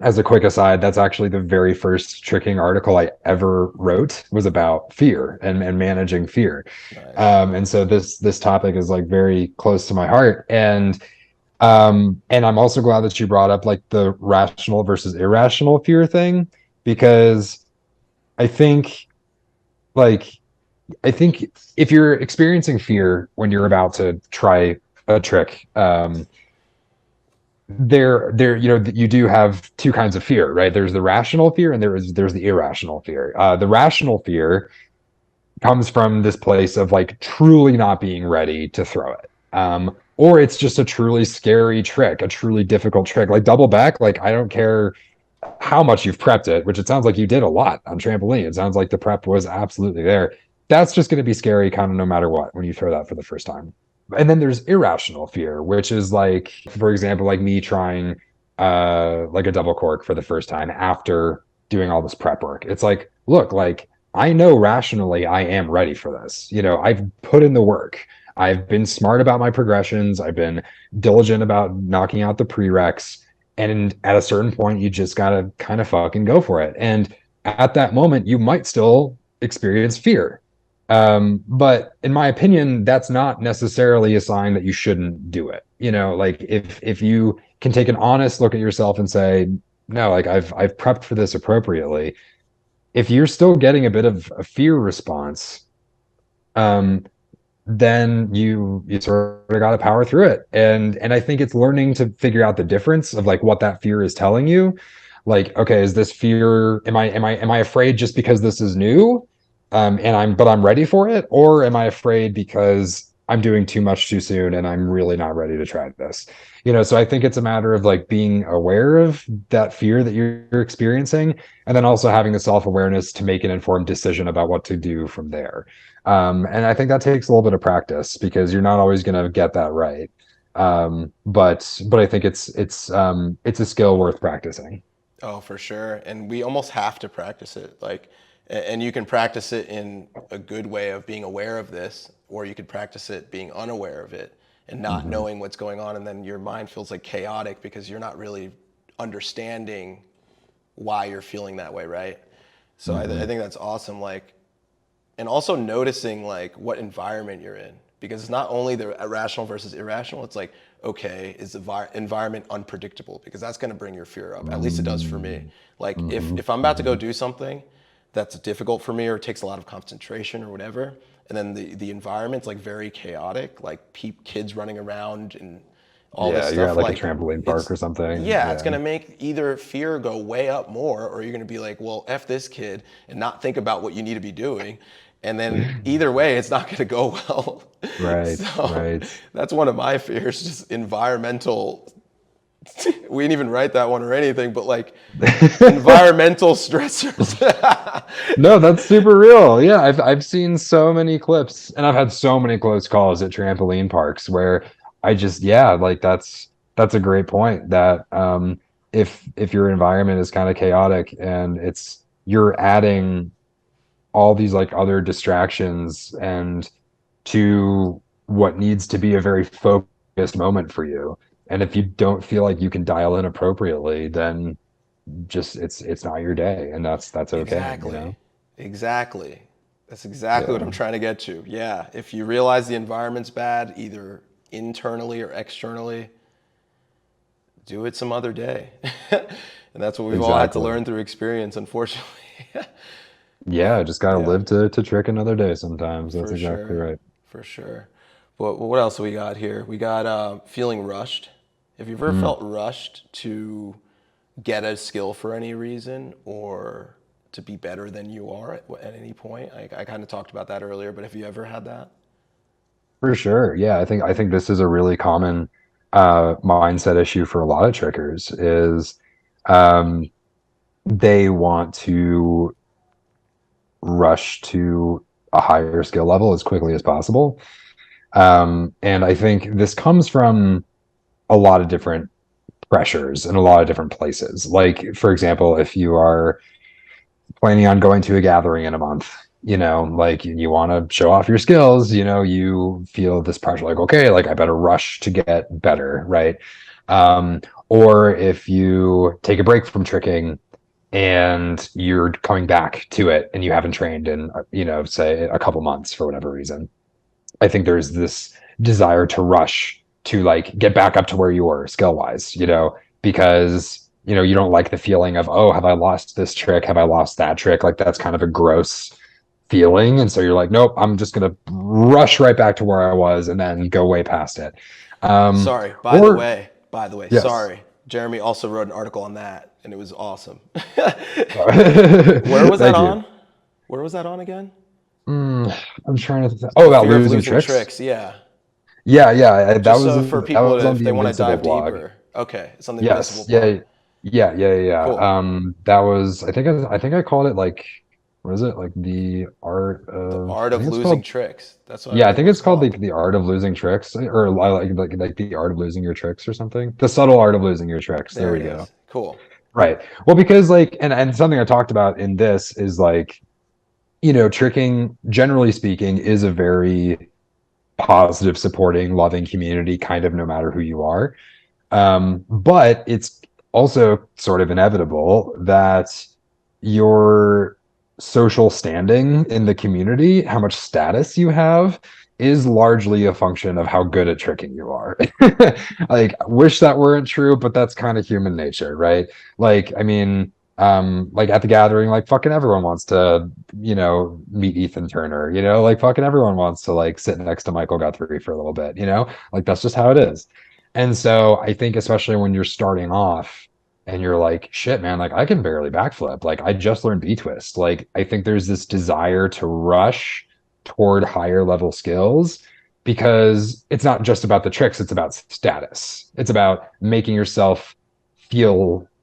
as a quick aside, that's actually the very first tricking article I ever wrote was about fear and managing fear. Nice. And so this topic is like very close to my heart. And I'm also glad that you brought up like the rational versus irrational fear thing, because I think like I think if you're experiencing fear when you're about to try a trick, you know, you do have two kinds of fear, right? There's the rational fear and there's the irrational fear. The rational fear comes from this place of like truly not being ready to throw it. Or it's just a truly scary trick, a truly difficult trick. Like double back, like I don't care how much you've prepped it, which it sounds like you did a lot on trampoline. It sounds like the prep was absolutely there. That's just going to be scary kind of no matter what when you throw that for the first time. And then there's irrational fear, which is like, for example, like me trying like a double cork for the first time after doing all this prep work. It's like, look, like I know rationally I am ready for this. You know, I've put in the work. I've been smart about my progressions. I've been diligent about knocking out the prereqs. And at a certain point, you just gotta kind of fucking go for it. And at that moment, you might still experience fear. But in my opinion, that's not necessarily a sign that you shouldn't do it. You know, like if you can take an honest look at yourself and say, no, like I've prepped for this appropriately. If you're still getting a bit of a fear response, um, then you sort of got to power through it. And I think it's learning to figure out the difference of like what that fear is telling you. Like, okay, is this fear, am I afraid just because this is new? And I'm ready for it, or am I afraid because I'm doing too much too soon and I'm really not ready to try this? You know, so I think it's a matter of like being aware of that fear that you're experiencing, and then also having the self-awareness to make an informed decision about what to do from there. And I think that takes a little bit of practice because you're not always going to get that right. But I think it's a skill worth practicing. Oh, for sure. And we almost have to practice it. Like, and you can practice it in a good way of being aware of this, or you could practice it being unaware of it and not Hmm. knowing what's going on. And then your mind feels like chaotic because you're not really understanding why you're feeling that way, right? So I Hmm. think that's awesome. Like, and also noticing like what environment you're in because it's not only the rational versus irrational. It's like, okay, is the environment unpredictable? Because that's going to bring your fear up. At least it does for me. Like Hmm. if I'm about to go Hmm. do something that's difficult for me or takes a lot of concentration or whatever, and then the environment's like very chaotic, like kids running around and all this Yeah, you're at stuff, like a like trampoline park it's or something. yeah, it's Yeah. gonna make either fear go way up more, or you're gonna be like, well, F this kid and not think about what you need to be doing. And then either way, it's not gonna go well. Right, So right. that's one of my fears, just environmental. We didn't even write that one or anything, but like environmental stressors. No, that's super real. Yeah, I've seen so many clips and I've had so many close calls at trampoline parks where I just yeah, like that's a great point that if your environment is kind of chaotic and it's you're adding all these like other distractions and to what needs to be a very focused moment for you. And if you don't feel like you can dial in appropriately, then just it's not your day, and that's okay, you Exactly. know? Exactly. That's exactly what Yeah, I'm trying to get to. Yeah. If you realize the environment's bad, either internally or externally, do it some other day. And that's what we've all had to exactly. learn through experience, unfortunately. Yeah, just gotta Yeah, live to trick another day sometimes. That's for exactly sure. right. For sure. But what else we got here? We got feeling rushed. Have you ever Mm, felt rushed to get a skill for any reason or to be better than you are at any point? I kind of talked about that earlier, but have you ever had that? for sure. Yeah, I think this is a really common mindset issue for a lot of trickers is um they want to rush to a higher skill level as quickly as possible. And I think this comes from a lot of different pressures in a lot of different places. Like, for example, if you are planning on going to a gathering in a month, like you want to show off your skills, you feel this pressure, like, okay, like I better rush to get better, right? Um, or if you take a break from tricking and you're coming back to it and you haven't trained in, say a couple months for whatever reason, I think there's this desire to rush to like get back up to where you were skill wise, because you don't like the feeling of, oh, have I lost this trick? Have I lost that trick? Like that's kind of a gross feeling. And so you're like, nope, I'm just gonna rush right back to where I was and then go way past it. Um, Sorry, or by the way, yes. sorry. Jeremy also wrote an article on that, and it was awesome. Where was that Thank you. on? Where was that on again? I'm trying to oh, The about fear of losing losing tricks. tricks. Yeah. Yeah, yeah, that Just was so for that people, was to, on if the they want to Invincible dive blog. deeper. Okay, it's on the Invincible Yes, blog. yeah, yeah, yeah, yeah, yeah. Cool. That was I think I called it like what is it? Like the art The of art I of think it's losing called tricks. That's what I yeah, I think it think was it's called called. the art of losing tricks or like the art of losing your tricks or something. The subtle art of losing your tricks. There There we it go. is. Cool. Right. Well, because like and something I talked about in this is like, tricking generally speaking is a very positive, supporting, loving community kind of no matter who you are. But it's also sort of inevitable that your social standing in the community, how much status you have, is largely a function of how good at tricking you are. Like, wish that weren't true, but that's kind of human nature, right? Like, I mean, like at the gathering, like fucking everyone wants to, meet Ethan Turner, like fucking everyone wants to like sit next to Michael Guthrie for a little bit, like that's just how it is. And so I think especially when you're starting off and you're like, shit, man, like I can barely backflip. Like I just learned B twist. Like I think there's this desire to rush toward higher level skills because it's not just about the tricks, it's about status. It's about making yourself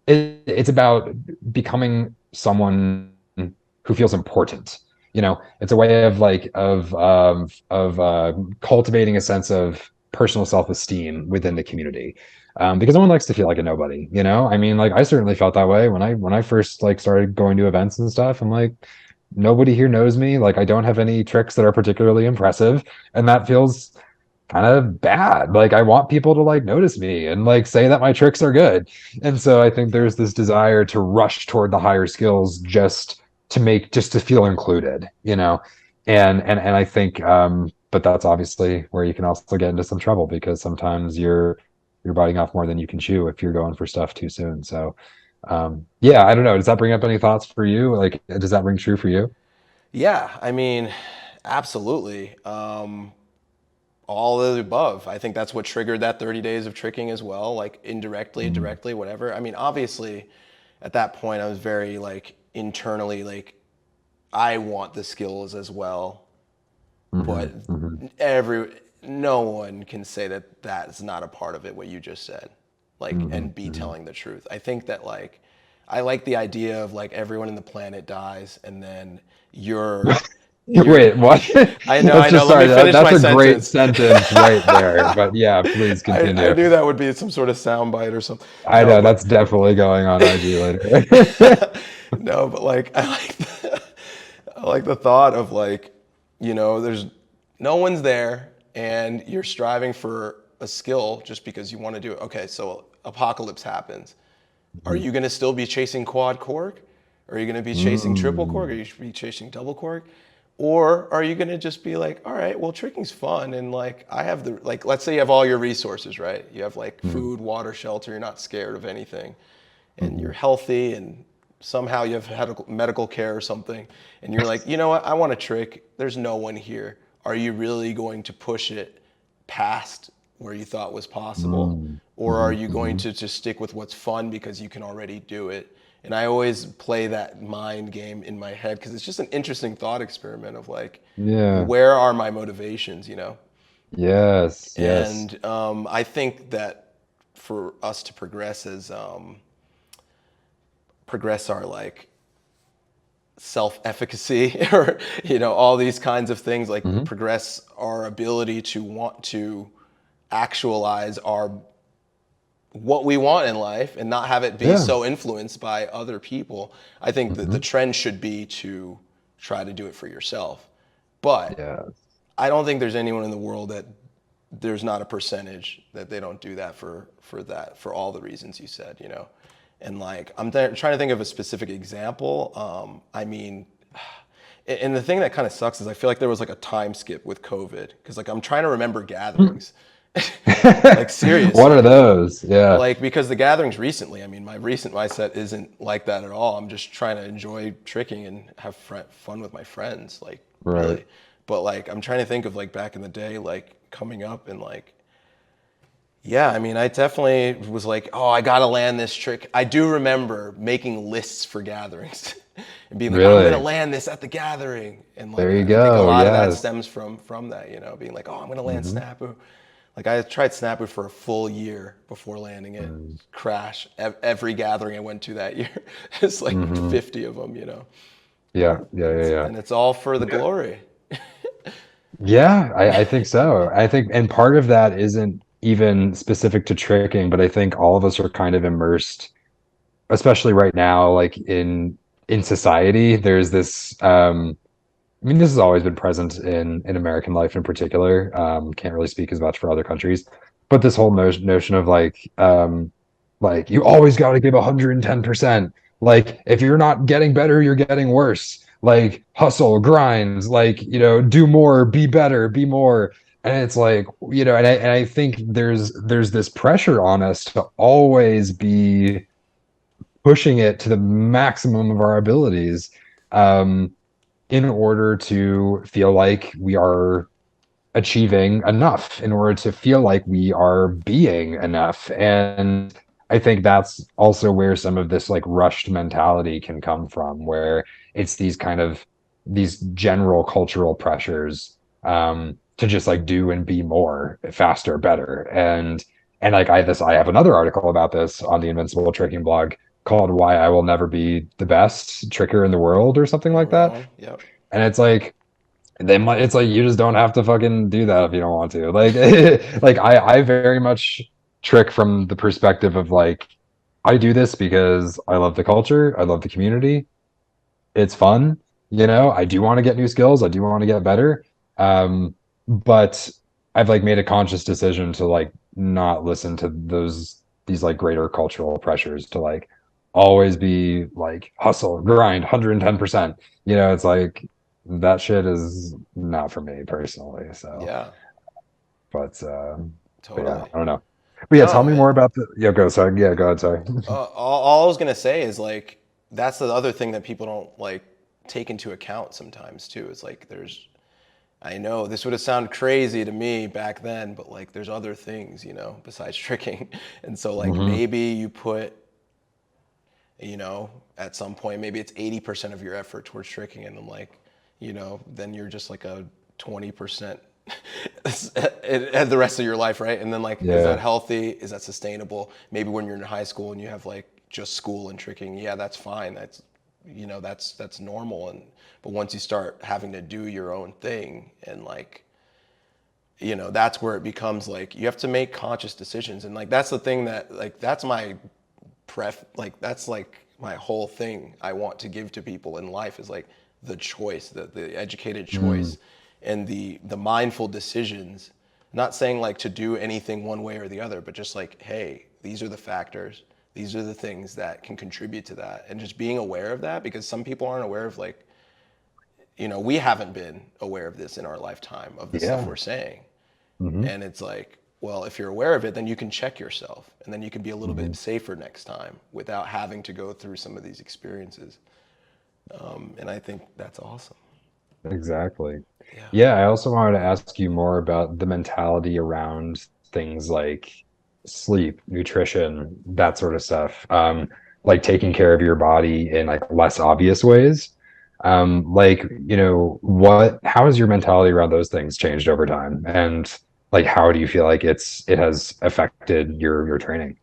it's about becoming someone who feels important. It's a way of like of cultivating a sense of personal self-esteem within the community, because no one likes to feel like a nobody. I mean, like I certainly felt that way when I first like started going to events and stuff. I'm like, nobody here knows me. Like I don't have any tricks that are particularly impressive, and that feels kind of bad. Like I want people to like notice me and like say that my tricks are good. And so I think Yeah. there's this desire to rush toward the higher skills just to feel included, and I think but that's obviously where you can also get into some trouble because sometimes you're biting off more than you can chew if you're going for stuff too soon. So yeah, I don't know. Does that bring up any thoughts for you? Like, does that ring true for you? Yeah. I mean, absolutely. All of the above. I think that's what triggered that 30 days of tricking as well, like indirectly, Mm, directly, whatever. I mean, obviously, at that point, I was very like internally like I want the skills as well, but mhm, mhm, every no one can say that that's not a part of it. What you just said, like, mhm, and be mhm. telling the truth. I think that like I like the idea of like everyone in the planet dies and then you're Wait, what? I That's know. just Let me sorry. finish That's my a great sentence. sentence right there. But yeah, please I continue. knew that would be some sort of soundbite or something. I No, know but that's definitely going on IG later. no, but like I like I like the thought of like, there's no one's there and you're striving for a skill just because you want to do it. Okay, so apocalypse happens. Are Mhm. you going to still be chasing quad cork? Are you going to be chasing triple cork? Are Mm. you be chasing double cork? Or are you going to just be like, all right, well, tricking's fun. And like, I have like, let's say you have all your resources, right? You have like Mhm. food, water, shelter. You're not scared of anything. And you're Mhm. healthy and somehow you have had medical care or something. And you're like, you know what? I want to trick. There's no one here. Are you really going to push it past where you thought was possible? Mm. Or are Mhm. you going Mhm. to just stick with what's fun because you can already do it? And I always play that mind game in my head because it's just an interesting thought experiment of like, Yeah. where are my motivations? Yes. Yes. And I think that for us to progress as progress our like self-efficacy or all these kinds of things like Hmm. progress our ability to want to actualize our what we want in life and not have it be Yeah. so influenced by other people. I think that the Hmm. trend should be to try to do it for yourself. But Yeah. I don't think there's anyone in the world that there's not a percentage that they don't do that for all the reasons you said. And like trying to think of a specific example. I mean, and the thing that kind of sucks is I feel like there was like a time skip with COVID because like I'm trying to remember gatherings. Like What are seriously, those? Yeah. like because the gatherings recently, I mean, my recent mindset isn't like that at all. I'm just trying to enjoy tricking and have fun with my friends, like Right. really. But like I'm trying to think of like back in the day, like coming up and like yeah, I mean, I definitely was like, oh, I gotta land this trick. I do remember making lists for gatherings and being like, I'm gonna Really? land this at the gathering. And like, There you I think a go. lot of that Yes. stems from that, being like, oh, I'm gonna land Hmm. Snapu. Like I tried Snapu for a full year before landing it. Crash every gathering I went to that year. It's like Mm-hmm. 50 of them. Yeah. And Yeah. Yeah. it's Yeah. and it's all for the glory. Yeah, I think so. I think, and part of that isn't even specific to tricking, but I think all of us are kind of immersed, especially right now, like in society. There's this, I mean, this has always been present in American life in particular. Can't really speak as much for other countries, but this whole notion of like you always got to give 110%. Like if you're not getting better, you're getting worse. Like hustle, grind, like do more, be better, be more. And it's like, and I think there's this pressure on us to always be pushing it to the maximum of our abilities. Um, in order to feel like we are achieving enough, in order to feel like we are being enough. And I think that's also where some of this like rushed mentality can come from, where it's these general cultural pressures to just like do and be more, faster, better. And like I have another article about this on the Invincible Tricking blog called "Why I Will Never Be the Best Tricker in the World" or something Or like that. wrong. Yep. And it's like you just don't have to fucking do that if you don't want to. Like like I very much trick from the perspective of like I do this because I love the culture, I love the community. It's fun, I do want to get new skills, I do want to get better. But I've like made a conscious decision to like not listen to these like greater cultural pressures to like always be like hustle, grind, 110%. It's like that shit is not for me personally. So, Yeah. but yeah, Totally. I don't know. But yeah, tell No, me more about the yeah, go sorry. Yeah, go ahead, sorry. all I was gonna say is like that's the other thing that people don't like take into account sometimes too. It's like I know this would have sounded crazy to me back then, but like there's other things, besides tricking. And so like Hmm. maybe you put, at some point maybe it's 80% of your effort towards tricking and then like, then you're just like a 20% and the rest of your life, right? And then like, is that Yeah. healthy? Is that sustainable? Maybe when you're in high school and you have like just school and tricking, yeah, that's fine. That's normal. And but once you start having to do your own thing and like, that's where it becomes like you have to make conscious decisions. And like that's the thing that like that's my like that's like my whole thing I want to give to people in life is like the choice, the educated Mm. choice, and the mindful decisions. Not saying like to do anything one way or the other, but just like, hey, these are the factors, these are the things that can contribute to that, and just being aware of that, because some people aren't aware of like, we haven't been aware of this in our lifetime of the stuff Yeah. we're saying. Hmm. And it's like, well, if you're aware of it, then you can check yourself, and then you can be a little Hmm. bit safer next time without having to go through some of these experiences. And I think that's awesome. Exactly. Yeah. Yeah, I also wanted to ask you more about the mentality around things like sleep, nutrition, that sort of stuff. Like taking care of your body in like less obvious ways. Like, how has your mentality around those things changed over time? And like how do you feel like it has affected your training?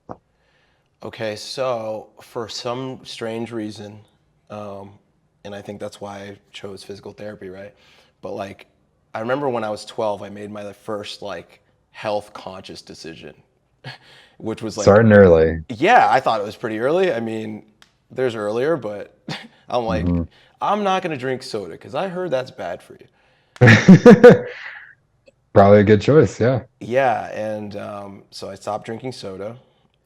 Okay, so for some strange reason, um, and I think that's why I chose physical therapy, right? But like, I remember when I was 12, I made my first like health conscious decision, which was like, Starting early. yeah, I thought it was pretty early. I mean, there's earlier, but I'm like, Hmm. I'm not gonna drink soda because I heard that's bad for you. Probably a good choice, yeah. Yeah, and so I stopped drinking soda,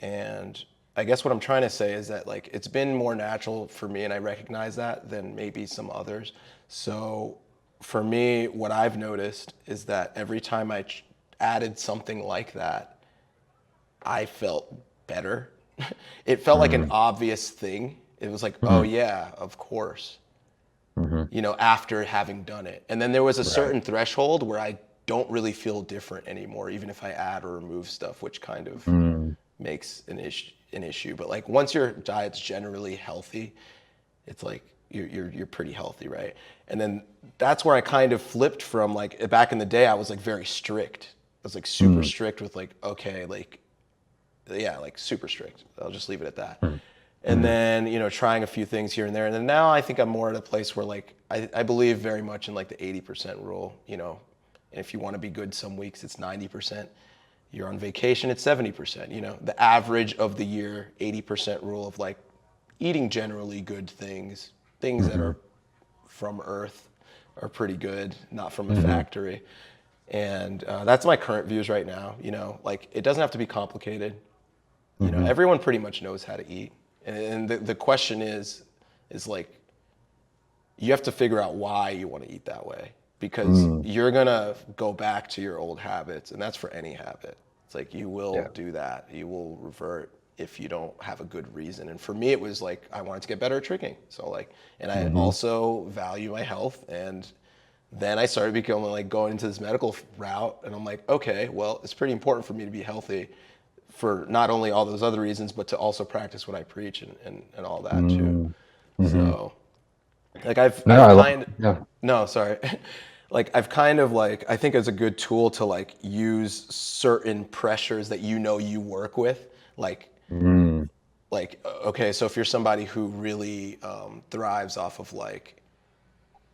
and I guess what I'm trying to say is that like it's been more natural for me, and I recognize that than maybe some others. So for me, what I've noticed is that every time added something like that, I felt better. It felt like an Mm-hmm. obvious thing. It was like, oh yeah, of course, Hmm. after having done it. And then there was a Right. certain threshold where I don't really feel different anymore, even if I add or remove stuff, which kind of Mm. makes an issue. But like once your diet's generally healthy, it's like you're pretty healthy, right? And then that's where I kind of flipped from like back in the day, I was like very strict. I was like super Mm. strict with like, okay, like yeah, like super strict. I'll just leave it at that. Mm. And then, trying a few things here and there. And then now I think I'm more at a place where like I believe very much in like the 80% rule, And if you want to be good some weeks, it's 90%. You're on vacation, it's 70%. The average of the year, 80% rule of like eating generally good things that Mhm. are from Earth are pretty good, not from a Mhm. factory. And that's my current views right now. Like it doesn't have to be complicated. Mhm. Everyone pretty much knows how to eat. And the question is like, you have to figure out why you want to eat that way because Mm. you're going to go back to your old habits. And that's for any habit. It's like you will Yeah. do that. You will revert if you don't have a good reason. And for me, it was like, I wanted to get better at tricking. So like, and I Mhm. also value my health. And then I started becoming like going into this medical route. And I'm like, okay, well, it's pretty important for me to be healthy for not only all those other reasons, but to also practice what I preach and all that too. Mm. Mhm. So like I've No, I've I love. kind Yeah. no, sorry. Like I've kind of like I think it's a good tool to like use certain pressures that you work with. Mm. Okay, so if you're somebody who really thrives off of like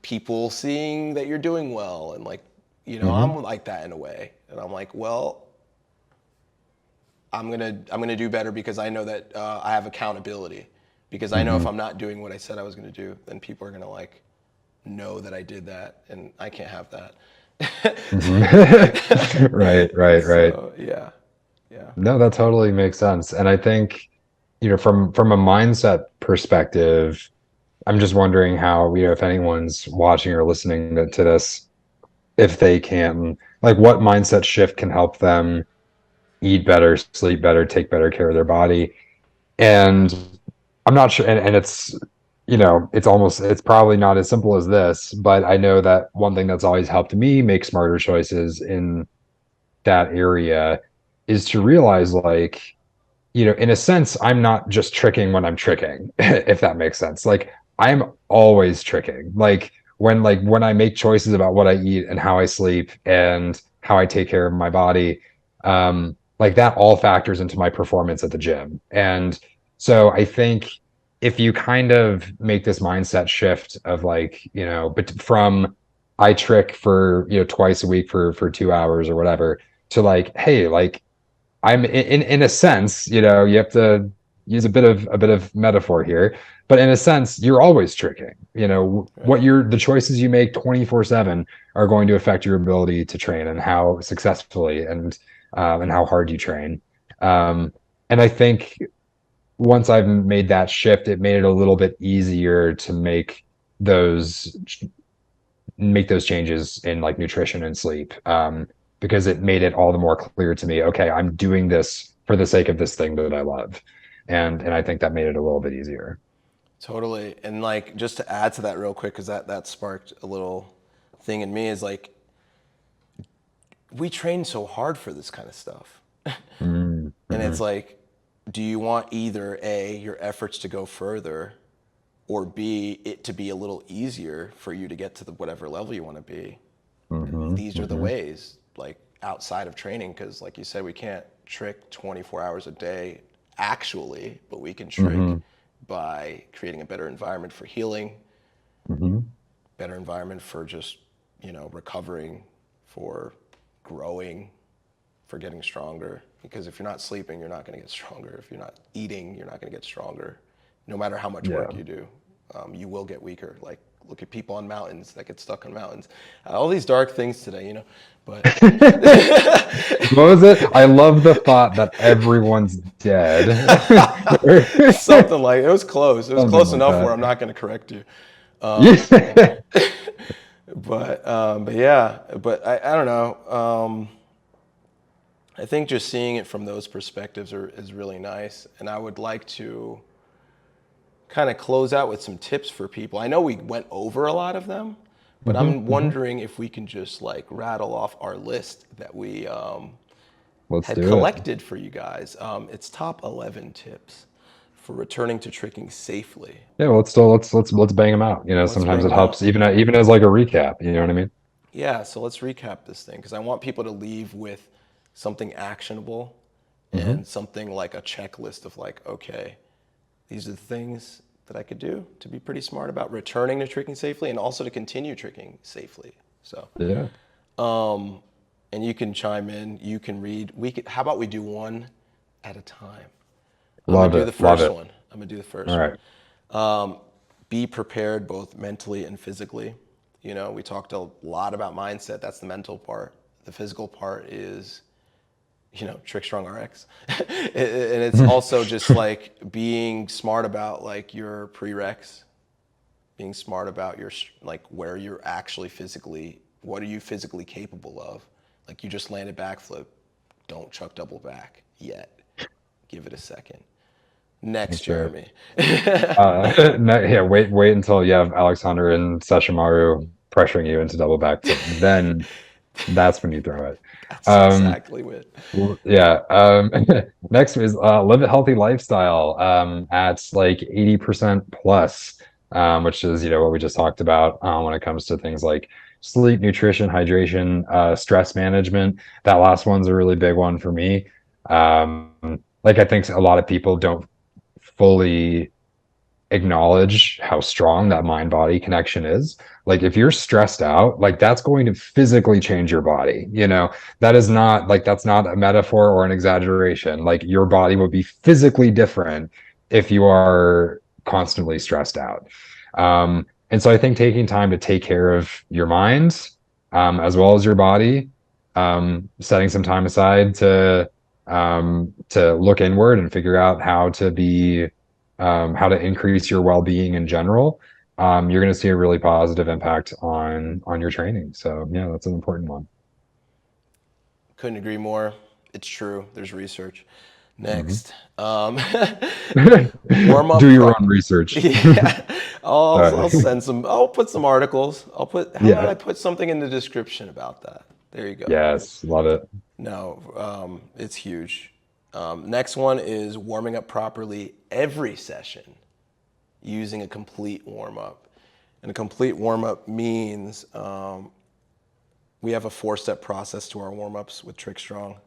people seeing that you're doing well and like Mhm. I'm like that in a way. And I'm like, well, I'm gonna do better because I know that I have accountability. Because I know if Mhm. I'm not doing what I said I was gonna do, then people are gonna like know that I did that, and I can't have Mhm. that. Right. Right. Right. So yeah, yeah. No, that totally makes sense. And I think, from a mindset perspective, I'm just wondering how, if anyone's watching or listening to this, if they can, like, what mindset shift can help them eat better, sleep better, take better care of their body. And I'm not sure, and it's probably not as simple as this, but I know that one thing that's always helped me make smarter choices in that area is to realize, like, in a sense, I'm not just tricking when I'm tricking, if that makes sense. Like, I'm always tricking. Like when I make choices about what I eat and how I sleep and how I take care of my body, like that all factors into my performance at the gym. And so I think if you kind of make this mindset shift of like, but from I trick for, twice a week for 2 hours or whatever, to like, hey, like I'm in a sense, you have to use a bit of metaphor here, but in a sense, you're always tricking. Right. The choices you make 24/7 are going to affect your ability to train and how successfully and how hard you train. And I think once I've made that shift, it made it a little bit easier to those make those changes in like nutrition and sleep, because it made it all the more clear to me, okay, I'm doing this for the sake of this thing that I love. And I think that made it a little bit easier. Totally. And like just to add to that real quick, because that sparked a little thing in me is like we train so hard for this kind of stuff. And it's Mm-hmm. like, do you want either A, your efforts to go further, or B, it to be a little easier for you to get to the whatever level you want to be? And Mm-hmm. these are the Mm-hmm. ways, like outside of training, because like you said, we can't trick 24 hours a day actually, but we can trick Mm-hmm. by creating a better environment for healing, Mm-hmm. better environment for just, recovering, for growing, for getting stronger. Because if you're not sleeping, you're not going to get stronger. If you're not eating, you're not going to get stronger. No matter how much Yeah. work you do, you will get weaker. Like, look at people on mountains that get stuck on mountains. All these dark things today. But What was it? I love the thought that everyone's dead. something like it was close. It was Something close like enough where I'm that. not going to correct you. Yeah. But yeah, but I don't know. I think just seeing it from those perspectives is really nice. And I would like to kind of close out with some tips for people. I know we went over a lot of them, but Hmm. I'm Hmm. wondering if we can just like rattle off our list that we Let's had do it. collected for you guys. It's top 11 tips for returning to tricking safely. Yeah, well, let's bang them out. Let's Sometimes bang it them out. helps even as like a recap. You know what I mean? Yeah, so let's recap this thing because I want people to leave with something actionable Hmm. and something like a checklist of like, okay, these are the things that I could do to be pretty smart about returning to tricking safely and also to continue tricking safely. So, Yeah, and you can chime in, you can read. How about we do one at a time? I'm gonna love do the it, love first it. one. I'm gonna do the All first one. right. Be prepared both mentally and physically. We talked a lot about mindset. That's the mental part. The physical part is, TrickStrong RX. And it's also just like being smart about like your prereqs, being smart about your like where you're actually physically, what are you physically capable of? Like you just landed backflip, don't chuck double back yet. Give it a second. Next, That's right. Jeremy. Yeah, wait until you have Alexander and Sashimaru pressuring you into double backflip. Then that's when you throw it. That's Um, exactly it. yeah. Next is live a healthy lifestyle at like 80% plus, which is what we just talked about when it comes to things like sleep, nutrition, hydration, stress management. That last one's a really big one for me. Like I think a lot of people don't fully acknowledge how strong that mind body connection is. Like if you're stressed out, like that's going to physically change your body. That's not a metaphor or an exaggeration. Like your body would be physically different if you are constantly stressed out. And so I think taking time to take care of your mind, as well as your body, setting some time aside to look inward and figure out how to increase your well-being in general, you're going to see a really positive impact on your training. So yeah, that's an important one. Couldn't agree more. It's true. There's research. Mhm. Next, warm up. Do your own research. Yeah, Uh, I'll send some. I'll put some articles. How about yeah. I put something in the description about that? There you go. Yes. Love it. No, it's huge. Next one is warming up properly every session using a complete warm up. And a complete warm up means we have a 4-step process to our warm ups with TrickStrong.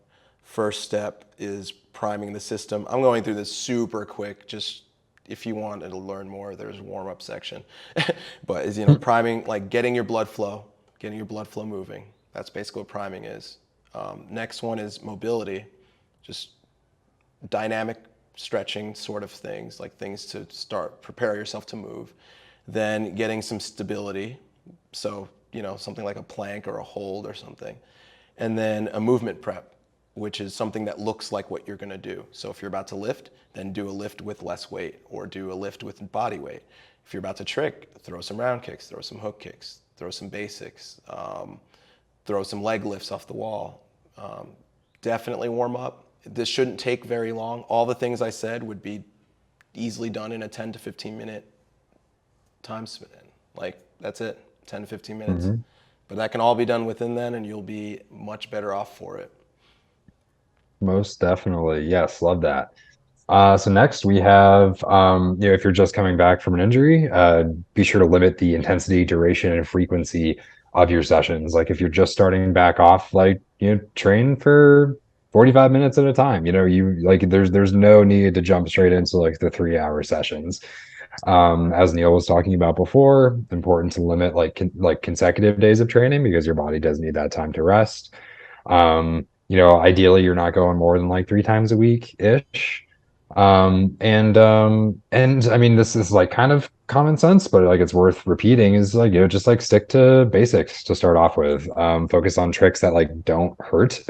First step is priming the system. I'm going through this super quick, just if you want to learn more, there's a warm up section. But is, priming, like getting your blood flow moving. That's basically what priming is. Next one is mobility, just dynamic stretching sort of things, like things to prepare yourself to move. Then getting some stability, so something like a plank or a hold or something. And then a movement prep, which is something that looks like what you're going to do. So if you're about to lift, then do a lift with less weight, or do a lift with body weight. If you're about to trick, throw some round kicks, throw some hook kicks, throw some basics, throw some leg lifts off the wall. Definitely warm up. This shouldn't take very long. All the things I said would be easily done in a 10 to 15 minute time span. Like, that's it, 10 to 15 minutes. Mm-hmm. But that can all be done within then, and you'll be much better off for it. Most definitely. Yes, love that. So next we have, if you're just coming back from an injury, be sure to limit the intensity, duration, and frequency of your sessions. Like if you're just starting back off, like, train for 45 minutes at a time. You like there's no need to jump straight into like the 3-hour sessions. As Neil was talking about before, important to limit like consecutive days of training because your body does need that time to rest. Ideally you're not going more than like 3 times a week ish. And I mean, this is like kind of common sense, but like it's worth repeating is like, just like stick to basics to start off with. Focus on tricks that like don't hurt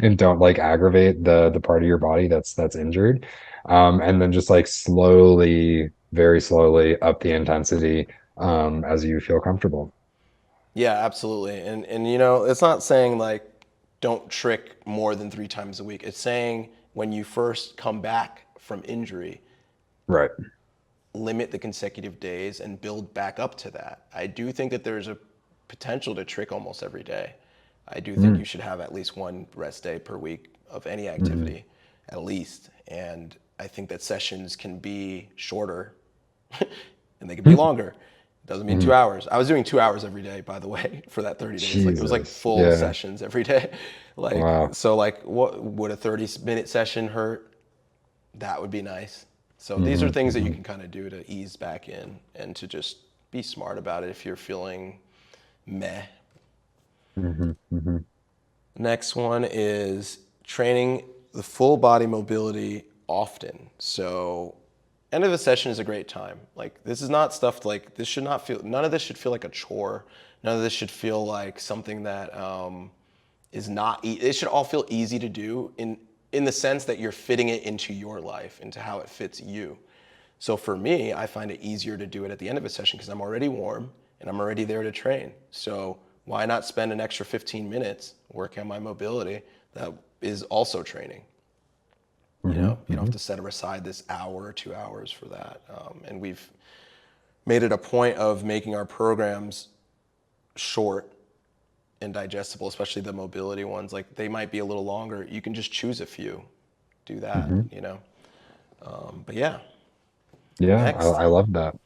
and don't like aggravate the part of your body that's injured. And then just like slowly, very slowly up the intensity as you feel comfortable. Yeah, absolutely. And it's not saying like don't trick more than 3 times a week. It's saying when you first come back from injury, Right. limit the consecutive days and build back up to that. I do think that there's a potential to trick almost every day. I do think Mm. you should have at least one rest day per week of any Mhm. activity, at least. And I think that sessions can be shorter and they can be longer. It doesn't mean Mhm. 2 hours. I was doing 2 hours every day, by the way, for that 30 days. Like it was like Jesus. full Yeah. sessions every day. Like, Wow. so like what would a 30-minute session hurt? That would be nice. So these are Hmm. things that you Hmm. can kind of do to ease back in and to just be smart about it if you're feeling meh. Hmm. Hmm. Next one is training the full body mobility often. So end of the session is a great time. Like this is not stuff like this should not feel, none of this should feel like a chore. None of this should feel like something that is not, it should all feel easy to do in the sense that you're fitting it into your life, into how it fits you. So for me, I find it easier to do it at the end of a session because I'm already warm and I'm already there to train. So why not spend an extra 15 minutes working on my mobility that is also training? Hmm. You don't have Hmm. to set aside this hour or 2 hours for that. And we've made it a point of making our programs short and digestible, especially the mobility ones. Like they might be a little longer. You can just choose a few, do that, Hmm. But yeah, Yeah, next. I love that.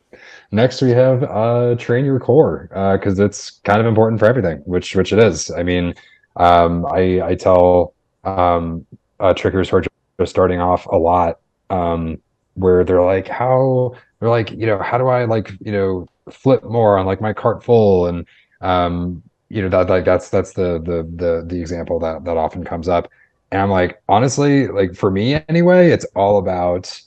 Next, we have train your core because it's kind of important for everything, which it is. I mean, I tell trickers who are just starting off a lot where they're like, how do I like flip more on like my cart full and that like that's the example that often comes up. And I'm like, honestly, like for me anyway, it's all about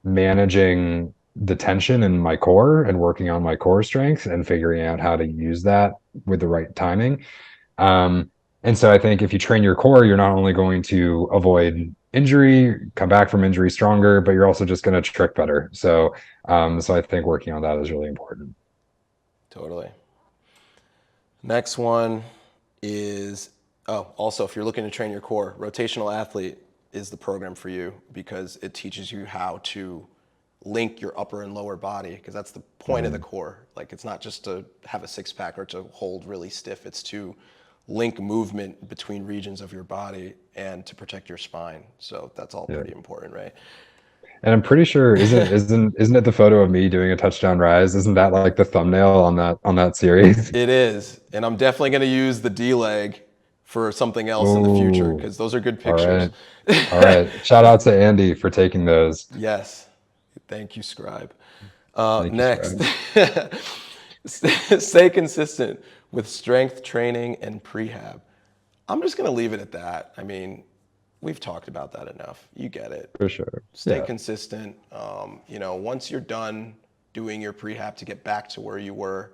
managing the tension in my core and working on my core strength and figuring out how to use that with the right timing. Um, and so I think if you train your core, you're not only going to avoid injury, come back from injury stronger, but you're also just going to trick better. So I think working on that is really important. Totally. Next one is, oh, also, if you're looking to train your core, rotational athlete is the program for you because it teaches you how to link your upper and lower body because that's the point of the Mhm. core. Like it's not just to have a six pack or to hold really stiff, it's to link movement between regions of your body and to protect your spine. So that's all Yeah. pretty important, right? And I'm pretty sure isn't it the photo of me doing a touchdown rise? Isn't that like the thumbnail on that series? It is. And I'm definitely going to use the D leg for something else in the future Oh, because those are good all pictures. right. All right. Shout out to Andy for taking those. Yes. Thank you, Scribe. Thank you, Next, Scribe. stay consistent with strength training and prehab. I'm just going to leave it at that. I mean, we've talked about that enough. You get it. For sure. Stay Yeah. consistent. Once you're done doing your prehab to get back to where you were,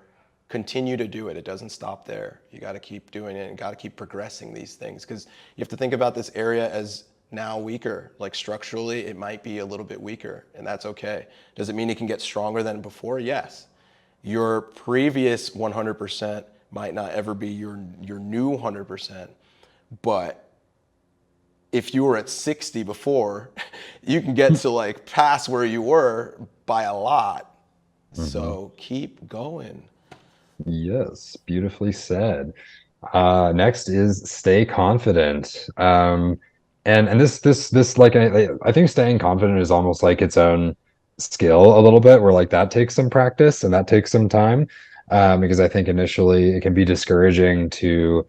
continue to do it. It doesn't stop there. You got to keep doing it and got to keep progressing these things, because you have to think about this area as now weaker. Like structurally, it might be a little bit weaker, and that's okay. Does it mean it can get stronger than before? Yes. Your previous 100% might not ever be your new 100%, but if you were at 60 before, you can get to like past where you were by a lot. Hmm. So keep going. Yes, beautifully said. Next is stay confident. And this like I think staying confident is almost like its own skill a little bit, where like that takes some practice and that takes some time. Because I think initially it can be discouraging to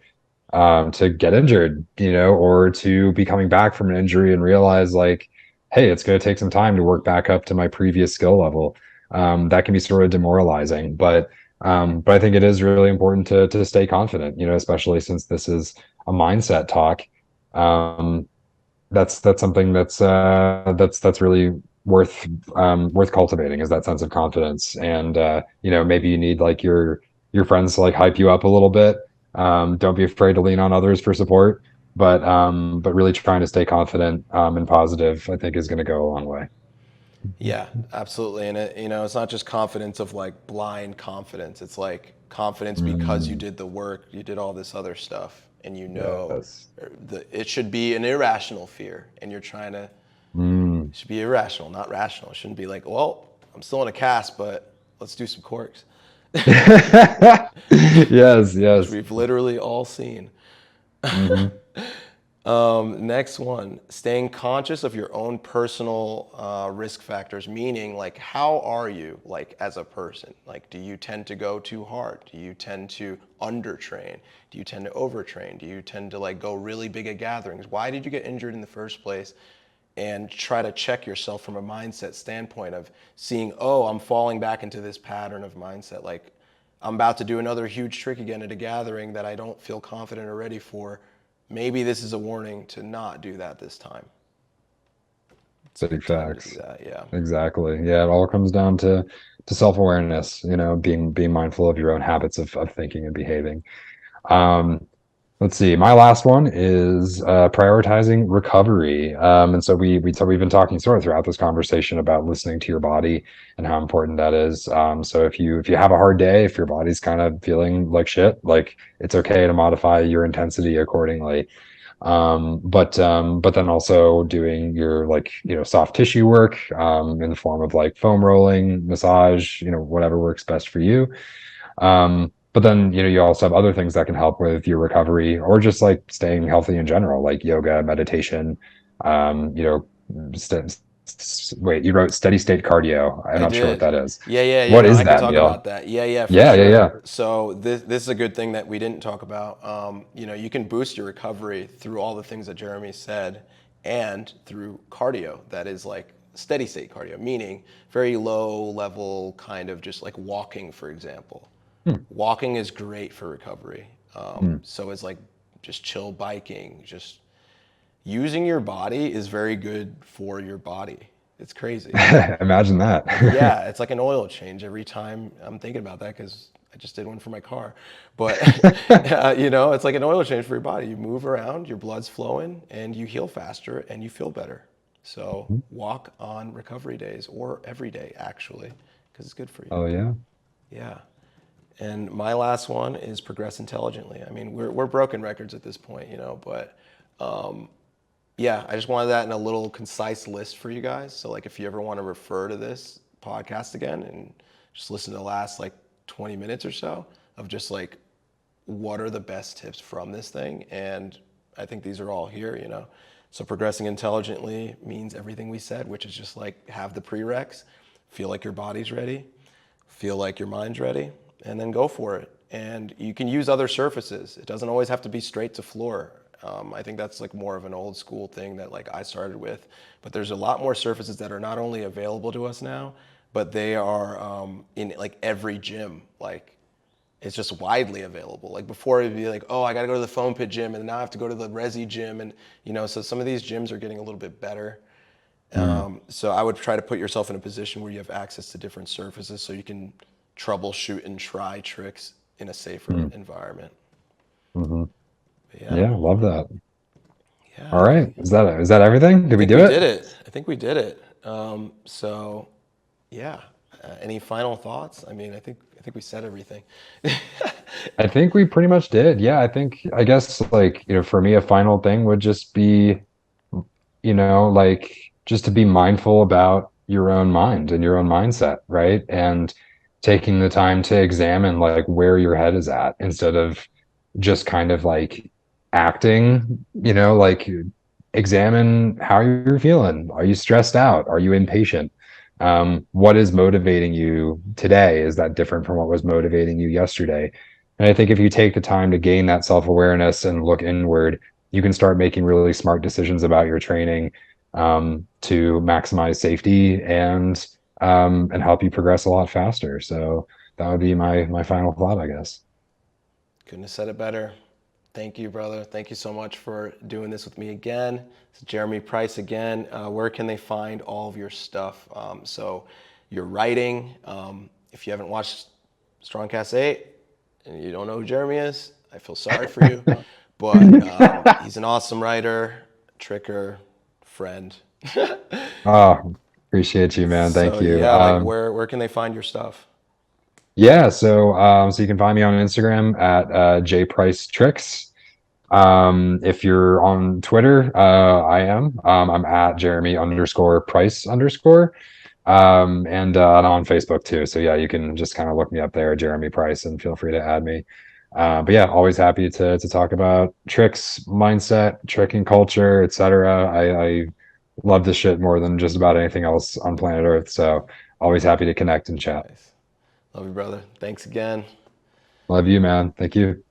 get injured, or to be coming back from an injury and realize like, hey, it's going to take some time to work back up to my previous skill level. That can be sort of demoralizing, but I think it is really important to stay confident, especially since this is a mindset talk. Um, that's something that's really worth cultivating, is that sense of confidence. And maybe you need like your friends to like hype you up a little bit. Don't be afraid to lean on others for support, but really trying to stay confident and positive, I think, is going to go a long way. Yeah, absolutely. And it's not just confidence of like blind confidence. It's like confidence because you Mm, did the work, you did all this other stuff, and yes. it should be an irrational fear, and you're trying to, it Mm. should be irrational, not rational. It shouldn't be like, well, I'm still in a cast, but let's do some corks, Yes, which yes. we've literally all seen. Hmm. Next one, staying conscious of your own personal risk factors, meaning like, how are you like as a person? Like, do you tend to go too hard? Do you tend to undertrain? Do you tend to overtrain? Do you tend to like go really big at gatherings? Why did you get injured in the first place? And try to check yourself from a mindset standpoint of seeing, oh, I'm falling back into this pattern of mindset. Like, I'm about to do another huge trick again at a gathering that I don't feel confident or ready for. Maybe this is a warning to not do that this time. It's a Big good time to do facts. that. Yeah. Exactly. Yeah, it all comes down to self-awareness, being mindful of your own habits of thinking and behaving. Um, let's see. My last one is prioritizing recovery. And so we've been talking sort of throughout this conversation about listening to your body and how important that is. So if you have a hard day, if your body's kind of feeling like shit, like it's okay to modify your intensity accordingly. But then also doing your like soft tissue work in the form of like foam rolling, massage, whatever works best for you. But then you also have other things that can help with your recovery, or just like staying healthy in general, like yoga, meditation. um you know Wait, you wrote steady state cardio. I'm I not sure what did. that is. Yeah. What No, is I can that, talk Neil? about that. Yeah, for Yeah, yeah, yeah. sure. So this is a good thing that we didn't talk about. You can boost your recovery through all the things that Jeremy said, and through cardio that is like steady state cardio, meaning very low level, kind of just like walking, for example. Hmm. Walking is great for recovery. Hmm. So is like just chill biking, just using your body is very good for your body. It's crazy. Imagine that. Yeah, it's like an oil change every time I'm thinking about that, because I just did one for my car. But it's like an oil change for your body. You move around, your blood's flowing, and you heal faster and you feel better. So walk on recovery days, or every day actually, because it's good for you. Oh yeah. Yeah. And my last one is progress intelligently. I mean, we're broken records at this point, but yeah, I just wanted that in a little concise list for you guys. So like, if you ever want to refer to this podcast again and just listen to the last like 20 minutes or so of just like, what are the best tips from this thing? And I think these are all here. So progressing intelligently means everything we said, which is just like, have the prereqs, feel like your body's ready, feel like your mind's ready, and then go for it. And you can use other surfaces. It doesn't always have to be straight to floor. I think that's like more of an old school thing that like I started with. But there's a lot more surfaces that are not only available to us now, but they are in like every gym. Like, it's just widely available. Like before, it'd be like, oh, I got to go to the foam pit gym, and now I have to go to the Resi gym, and so some of these gyms are getting a little bit better. Mm, So I would try to put yourself in a position where you have access to different surfaces, so you can troubleshoot and try tricks in a safer mm, environment. hmm. But yeah, Yeah, love that. yeah, All right. Is that everything? I Did we think do we it? did it. I think we did it. So yeah, any final thoughts? I mean, I think we said everything. I think we pretty much did. Yeah, I guess like, for me, a final thing would just be, like just to be mindful about your own mind and your own mindset, right? And taking the time to examine like where your head is at instead of just kind of like acting, like examine how you're feeling. Are you stressed out? Are you impatient? What is motivating you today? Is that different from what was motivating you yesterday? And I think if you take the time to gain that self-awareness and look inward, you can start making really smart decisions about your training, to maximize safety and help you progress a lot faster. So that would be my final thought, I guess. Couldn't have said it better. Thank you, brother. Thank you so much for doing this with me again. It's Jeremy Price again. Where can they find all of your stuff? So, your writing. If you haven't watched StrongCast 8 and you don't know who Jeremy is, I feel sorry for you. But he's an awesome writer, tricker, friend. Oh, appreciate you, man. So Thank you. yeah, like where can they find your stuff? Yeah, so you can find me on Instagram at jpricetricks. If you're on Twitter, I am. I'm at Jeremy underscore Price underscore. And I'm on Facebook too. So yeah, you can just kind of look me up there, Jeremy Price, and feel free to add me. But yeah, always happy to talk about tricks, mindset, tricking culture, etc. I love this shit more than just about anything else on planet Earth. So always happy to connect and chat. Nice. Love you, brother. Thanks again. Love you, man. Thank you.